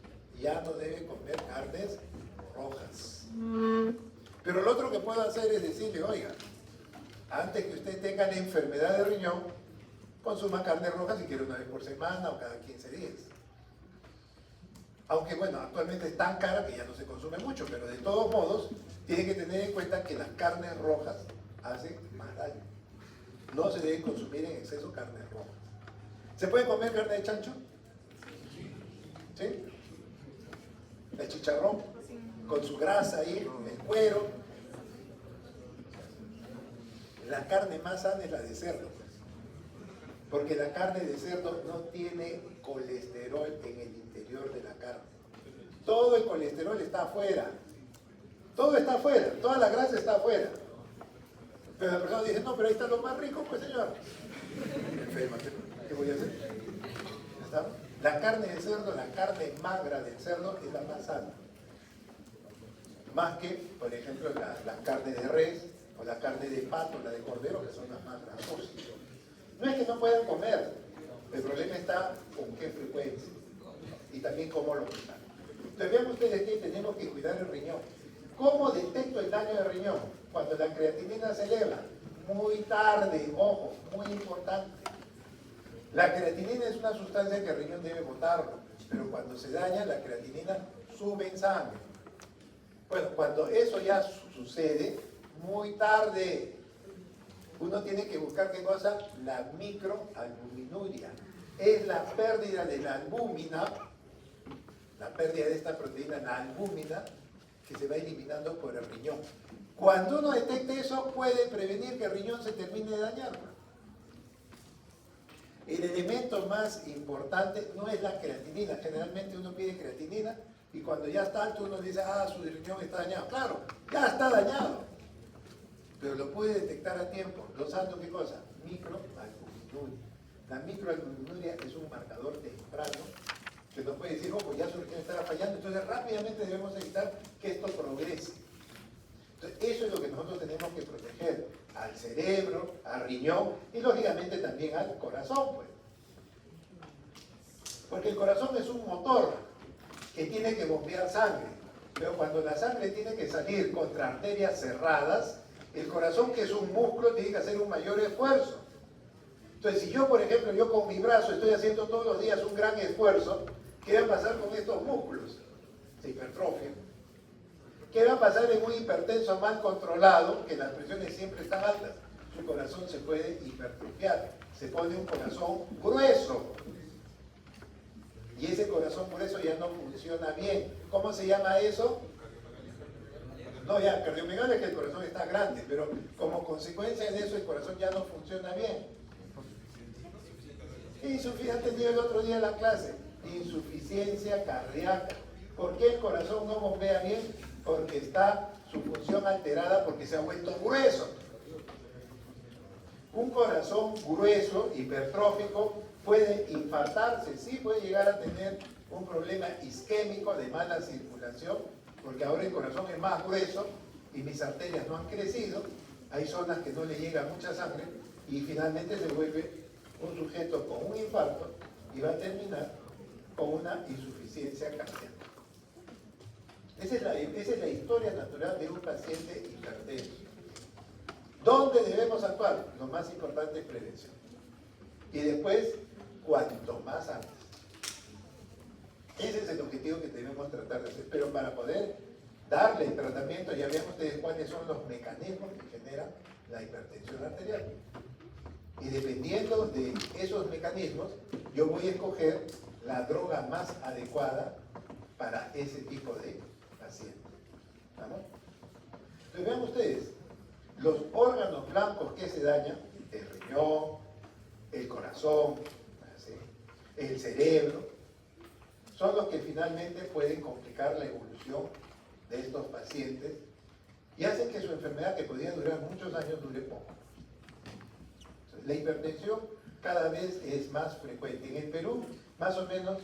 Ya no deben comer carnes rojas. Pero lo otro que puedo hacer es decirle, oiga, antes que usted tenga la enfermedad de riñón, consuma carne roja si quiere una vez por semana o cada 15 días. Aunque bueno, actualmente es tan cara que ya no se consume mucho, pero de todos modos, tiene que tener en cuenta que las carnes rojas hacen más daño. No se debe consumir en exceso carnes rojas. ¿Se puede comer carne de chancho? ¿Sí? El chicharrón, con su grasa ahí, el cuero. La carne más sana es la de cerdo, porque la carne de cerdo no tiene colesterol en el interior de la carne. Todo el colesterol está afuera. Todo está afuera, toda la grasa está afuera. Pero la persona dice, no, pero ahí está lo más rico, pues señor. Enferma, ¿qué voy a hacer? ¿Está? La carne de cerdo, la carne magra del cerdo es la más sana. Más que, por ejemplo, la carne de res, o la carne de pato, la de cordero, que son las más grasosas. No es que no puedan comer, el problema está con qué frecuencia y también cómo lo usan. Entonces vean ustedes que tenemos que cuidar el riñón. ¿Cómo detecto el daño del riñón? Cuando la creatinina se eleva, muy tarde, ojo, muy importante. La creatinina es una sustancia que el riñón debe botarlo, pero cuando se daña, la creatinina sube en sangre. Bueno, cuando eso ya sucede, muy tarde, uno tiene que buscar qué cosa, la microalbuminuria. Es la pérdida de la albúmina, la pérdida de esta proteína, la albúmina, que se va eliminando por el riñón. Cuando uno detecte eso, puede prevenir que el riñón se termine de dañar. El elemento más importante no es la creatinina. Generalmente uno pide creatinina y cuando ya está alto uno dice, ah, su riñón está dañado. Claro, ya está dañado. Pero lo puede detectar a tiempo. ¿Dosando qué cosa? Microalbuminuria. La microalbuminuria es un marcador temprano que nos puede decir, ojo, ya su riñón está fallando. Entonces rápidamente debemos evitar que esto progrese. Entonces, eso es lo que nosotros tenemos que proteger, al cerebro, al riñón y lógicamente también al corazón, pues. Porque el corazón es un motor que tiene que bombear sangre, pero cuando la sangre tiene que salir contra arterias cerradas, el corazón, que es un músculo, tiene que hacer un mayor esfuerzo. Entonces, si yo, por ejemplo, yo con mi brazo estoy haciendo todos los días un gran esfuerzo, ¿qué va a pasar con estos músculos? Se hipertrofian. ¿Qué va a pasar en un hipertenso mal controlado, que las presiones siempre están altas? su corazón se puede hipertrofiar, se pone un corazón grueso. Y ese corazón grueso ya no funciona bien. ¿Cómo se llama eso? No, ya, cardiomegalia es que el corazón está grande, pero como consecuencia de eso el corazón ya no funciona bien. Insuficiencia, entendí el otro día en la clase, insuficiencia cardíaca. ¿Por qué el corazón no bombea bien? Porque está su función alterada, porque se ha vuelto grueso. Un corazón grueso, hipertrófico, puede infartarse, sí puede llegar a tener un problema isquémico de mala circulación, porque ahora el corazón es más grueso y mis arterias no han crecido, hay zonas que no le llega mucha sangre y finalmente se vuelve un sujeto con un infarto y va a terminar con una insuficiencia cardíaca. Esa es la historia natural de un paciente hipertenso. ¿Dónde debemos actuar? Lo más importante es prevención. Y después, cuanto más antes. Ese es el objetivo que debemos tratar de hacer. Pero para poder darle el tratamiento, ya vean ustedes cuáles son los mecanismos que generan la hipertensión arterial. Y dependiendo de esos mecanismos, yo voy a escoger la droga más adecuada para ese tipo de paciente. ¿Vamos? Entonces vean ustedes, los órganos blancos que se dañan, el riñón, el corazón, ¿sí?, el cerebro, son los que finalmente pueden complicar la evolución de estos pacientes y hacen que su enfermedad, que podía durar muchos años, dure poco. La hipertensión cada vez es más frecuente. En el Perú, más o menos,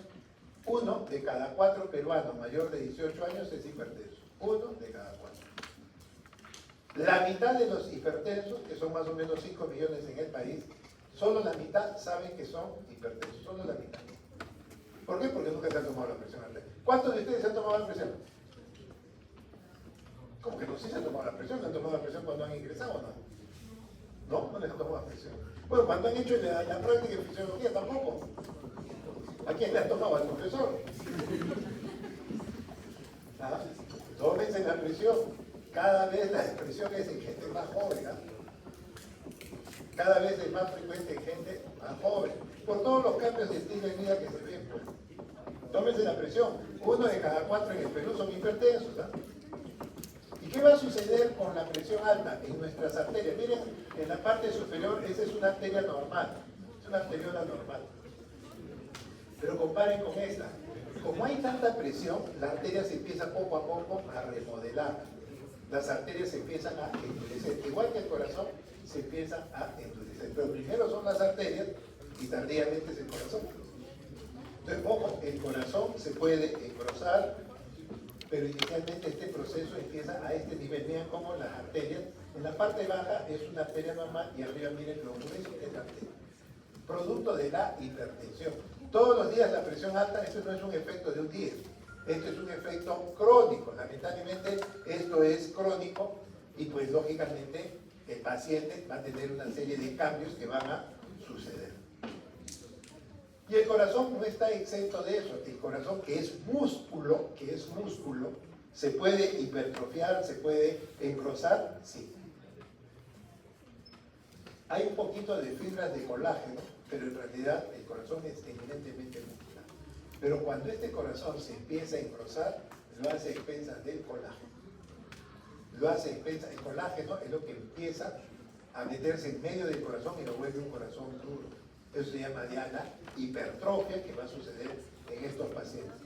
1 de cada 4 peruanos mayor de 18 años es hipertenso. 1 de cada 4. La mitad de los hipertensos, que son más o menos 5 millones en el país, solo la mitad saben que son hipertensos. Solo la mitad. ¿Por qué? Porque nunca se han tomado la presión arterial. ¿Cuántos de ustedes se han tomado la presión? ¿Cómo que no? Sí se han tomado la presión. ¿Se han tomado la presión cuando han ingresado o no? No, no les han tomado la presión. Bueno, cuando han hecho la práctica de fisiología tampoco. ¿A quién le han tomado? Al profesor. ¿Ah? Tómense la presión. Cada vez la presión es en gente más joven. ¿Ah? Cada vez es más frecuente en gente más joven. Por todos los cambios de estilo de vida que se ven. Pues. Tómense la presión. 1 de cada 4 en el Perú son hipertensos. ¿Ah? ¿Y qué va a suceder con la presión alta en nuestras arterias? Miren, en la parte superior, esa es una arteria normal. Es una arteriola normal. Pero comparen con esta. Como hay tanta presión, la arteria se empieza poco a poco a remodelar. Las arterias se empiezan a endurecer. Igual que el corazón, se empieza a endurecer. Pero primero son las arterias y tardíamente es el corazón. Entonces, ojo, el corazón se puede engrosar, pero inicialmente este proceso empieza a este nivel. Vean cómo las arterias, en la parte baja es una arteria normal y arriba miren lo grueso que es la arteria. Producto de la hipertensión. Todos los días la presión alta, esto no es un efecto de un día, esto es un efecto crónico. Lamentablemente esto es crónico y pues lógicamente el paciente va a tener una serie de cambios que van a suceder. Y el corazón no está exento de eso. El corazón, que es músculo, se puede hipertrofiar, se puede engrosar, sí. Hay un poquito de fibras de colágeno, pero en realidad el corazón es eminentemente muscular. Pero cuando este corazón se empieza a engrosar, lo hace a expensas del colágeno. Lo hace a expensas, el colágeno es lo que empieza a meterse en medio del corazón y lo vuelve un corazón duro. Eso se llama ya la hipertrofia que va a suceder en estos pacientes.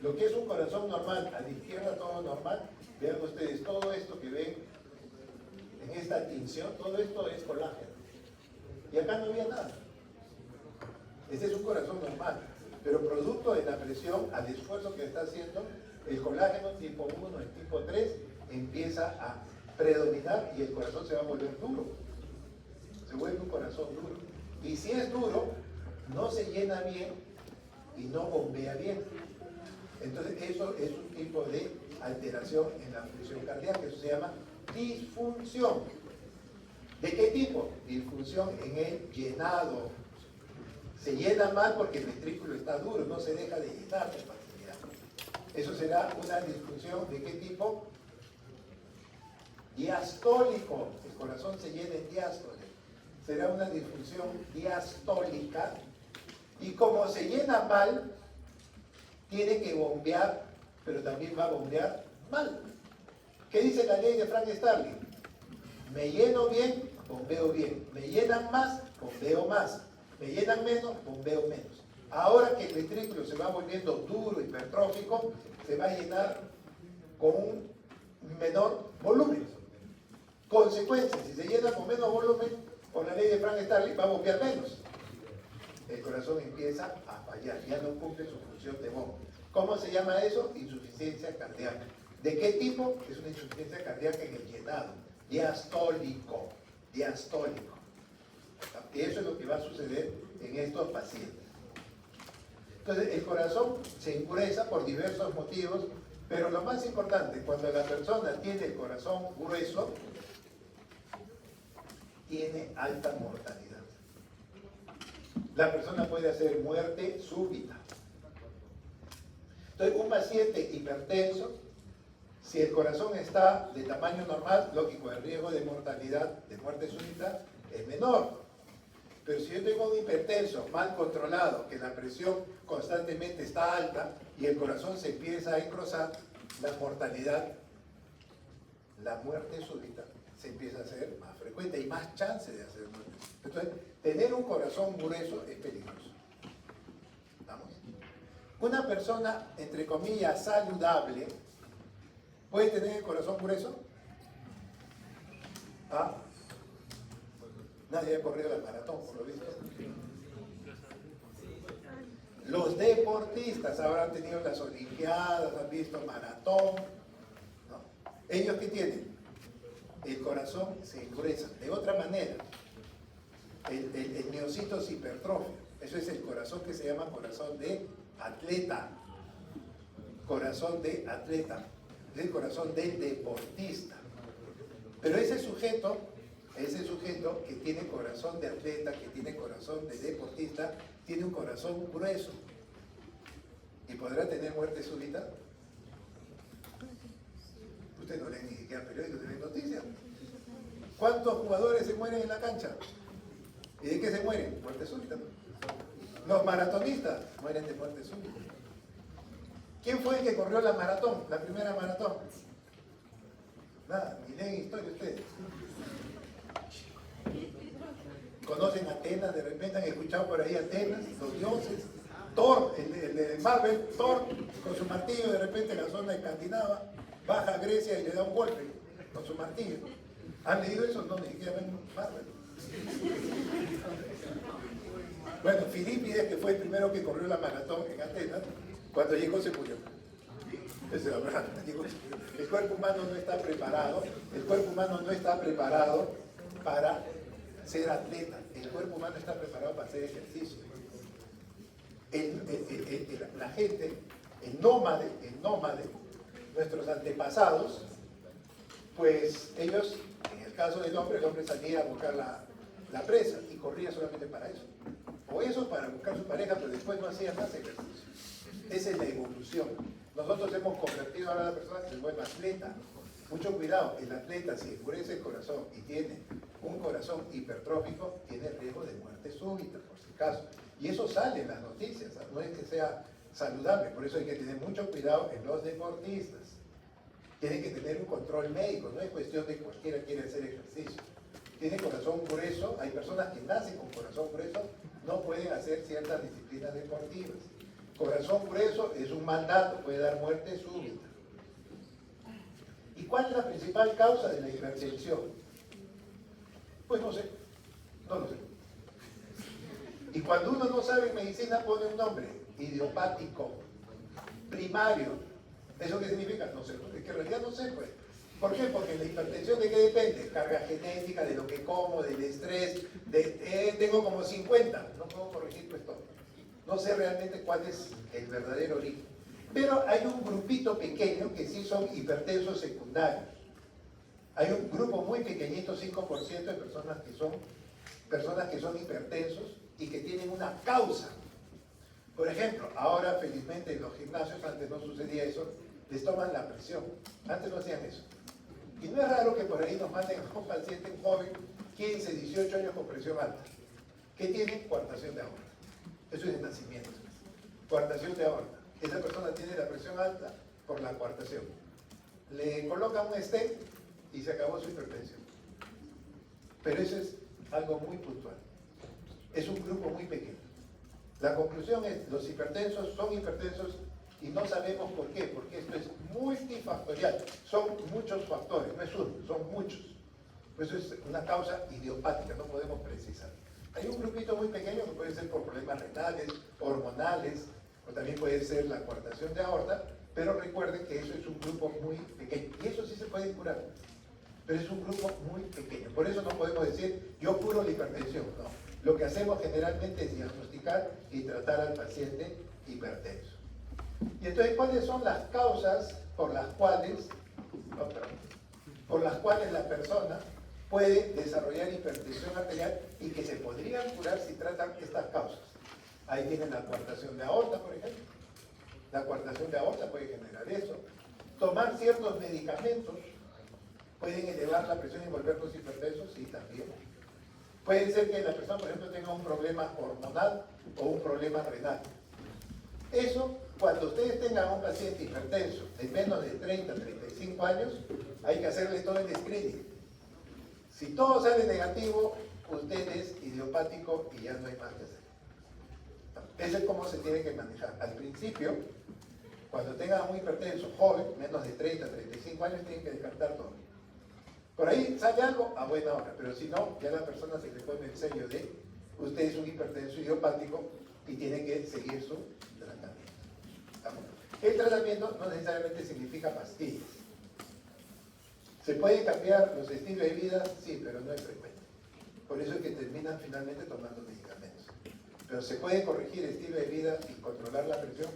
Lo que es un corazón normal, a la izquierda todo normal, vean ustedes, todo esto que ven en esta tinción, todo esto es colágeno. Y acá no había nada. Este es un corazón normal, pero producto de la presión, al esfuerzo que está haciendo, el colágeno tipo 1, el tipo 3, empieza a predominar y el corazón se va a volver duro. Se vuelve un corazón duro. Y si es duro, no se llena bien y no bombea bien. Entonces eso es un tipo de alteración en la función cardíaca, eso se llama disfunción. ¿De qué tipo? Disfunción en el llenado. Se llena mal porque el ventrículo está duro, no se deja de llenar con facilidad. Eso será una disfunción ¿de qué tipo? Diastólico. El corazón se llena en diástole. será una disfunción diastólica y como se llena mal, tiene que bombear, pero también va a bombear mal. ¿Qué dice la ley de Frank Starling? Me lleno bien, bombeo bien. Me llenan más, bombeo más. Me llenan menos, bombeo menos. Ahora que el ventrículo se va volviendo duro, hipertrófico, se va a llenar con un menor volumen. Consecuencia, si se llena con menos volumen, con la ley de Frank Starling va a bombear menos. El corazón empieza a fallar, ya no cumple su función de bomba. ¿Cómo se llama eso? Insuficiencia cardíaca. ¿De qué tipo? Es una insuficiencia cardíaca en el llenado. Diastólico. Diastólico. Y eso es lo que va a suceder en estos pacientes. Entonces, el corazón se engruesa por diversos motivos, pero lo más importante, cuando la persona tiene el corazón grueso, tiene alta mortalidad. La persona puede hacer muerte súbita. Entonces, un paciente hipertenso, si el corazón está de tamaño normal, lógico, el riesgo de mortalidad, de muerte súbita, es menor. Pero si yo tengo un hipertenso mal controlado, que la presión constantemente está alta y el corazón se empieza a engrosar, la mortalidad, la muerte súbita, se empieza a hacer más frecuente y más chance de hacer muerte. Entonces, tener un corazón grueso es peligroso. ¿Vamos? Una persona, entre comillas, saludable, ¿puede tener el corazón grueso? ¿Ah? Nadie ha corrido el maratón, por lo visto. Los deportistas habrán tenido las olimpiadas, han visto maratón. ¿No? ¿Ellos qué tienen? El corazón se engruesa. De otra manera, el miocito se hipertrofia. Eso es el corazón que se llama corazón de atleta. Corazón de atleta. Es el corazón del deportista. Pero ese sujeto que tiene corazón de atleta, que tiene corazón de deportista, tiene un corazón grueso. ¿Y podrá tener muerte súbita? Usted no lee ni siquiera periódicos, no lee noticias. ¿Cuántos jugadores se mueren en la cancha? ¿Y de qué se mueren? Muerte súbita. Los maratonistas mueren de muerte súbita. ¿Quién fue el que corrió la maratón, la primera maratón? Nada, ni leen historia ustedes. ¿Conocen Atenas? De repente han escuchado por ahí Atenas, los dioses. Thor, el de Marvel, Thor, con su martillo de repente en la zona escandinava, baja a Grecia y le da un golpe con su martillo. ¿Han leído eso? No, ni siquiera ven Marvel. Bueno, Filipides, que fue el primero que corrió la maratón en Atenas, cuando llegó se murió. Esa es la verdad. El cuerpo humano no está preparado, para ser atleta. El cuerpo humano está preparado para hacer ejercicio. La gente, el nómade, nuestros antepasados, pues ellos, en el caso del hombre, el hombre salía a buscar la presa y corría solamente para eso. O eso para buscar su pareja, pero después no hacía más ejercicio. Esa es la evolución. Nosotros hemos convertido ahora a la persona que se vuelve atleta. Mucho cuidado, el atleta si endurece el corazón y tiene un corazón hipertrófico, tiene riesgo de muerte súbita, por si acaso. Y eso sale en las noticias, no es que sea saludable, por eso hay que tener mucho cuidado en los deportistas. Tienen que tener un control médico, no es cuestión de que cualquiera quiere hacer ejercicio. Tiene corazón grueso, hay personas que nacen con corazón grueso, no pueden hacer ciertas disciplinas deportivas. Corazón grueso es un mal dato, puede dar muerte súbita. ¿Y cuál es la principal causa de la hipertensión? Pues no sé, no lo sé. Y cuando uno no sabe en medicina pone un nombre, idiopático, primario. ¿Eso qué significa? No sé, es que en realidad no sé, pues. ¿Por qué? Porque la hipertensión ¿de qué depende? Carga genética, de lo que como, del estrés, tengo como 50, no puedo corregir pues todo. No sé realmente cuál es el verdadero origen. Pero hay un grupito pequeño que sí son hipertensos secundarios. Hay un grupo muy pequeñito, 5% de personas que son hipertensos y que tienen una causa. Por ejemplo, ahora felizmente en los gimnasios, antes no sucedía eso, les toman la presión. Antes no hacían eso. Y no es raro que por ahí nos manden a un paciente, un joven, 15, 18 años con presión alta. ¿Qué tiene? Coartación de aorta. Eso es de nacimiento. Coartación de aorta. Esa persona tiene la presión alta por la coartación. Le colocan un stent y se acabó su hipertensión. Pero eso es algo muy puntual. Es un grupo muy pequeño. La conclusión es, los hipertensos son hipertensos y no sabemos por qué, porque esto es multifactorial. Son muchos factores, no es uno, son muchos. Por eso es una causa idiopática, no podemos precisar. Hay un grupito muy pequeño que puede ser por problemas renales, hormonales, o también puede ser la coartación de aorta, pero recuerden que eso es un grupo muy pequeño. Y eso sí se puede curar, pero es un grupo muy pequeño. Por eso no podemos decir, yo curo la hipertensión. No. Lo que hacemos generalmente es diagnosticar y tratar al paciente hipertenso. Y entonces, ¿cuáles son las causas por las cuales la persona puede desarrollar hipertensión arterial y que se podrían curar si tratan estas causas? Ahí tienen la coartación de aorta, por ejemplo. La coartación de aorta puede generar eso. Tomar ciertos medicamentos pueden elevar la presión y volvernos hipertensos, sí, también. Puede ser que la persona, por ejemplo, tenga un problema hormonal o un problema renal. Eso, cuando ustedes tengan un paciente hipertenso de menos de 30 a 35 años, hay que hacerle todo el screening. Si todo sale negativo, usted es idiopático y ya no hay más que hacer. Eso es como se tiene que manejar. Al principio, cuando tengan un hipertenso joven, menos de 30 a 35 años, tienen que descartar todo. Por ahí sale algo a buena hora, pero si no, ya la persona se le pone el sello de usted es un hipertenso idiopático y tiene que seguir su tratamiento. ¿Estamos? El tratamiento no necesariamente significa pastillas. ¿Se puede cambiar los estilos de vida? Sí, pero no es frecuente. Por eso es que terminan finalmente tomando medicamentos. Pero se puede corregir el estilo de vida y controlar la presión.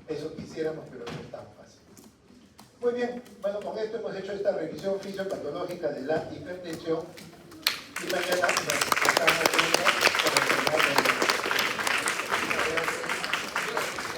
Eso quisiéramos, pero no es tan fácil. Muy bien, bueno, con esto hemos hecho esta revisión fisiopatológica de la hipertensión y mañana nos estamos viendo con el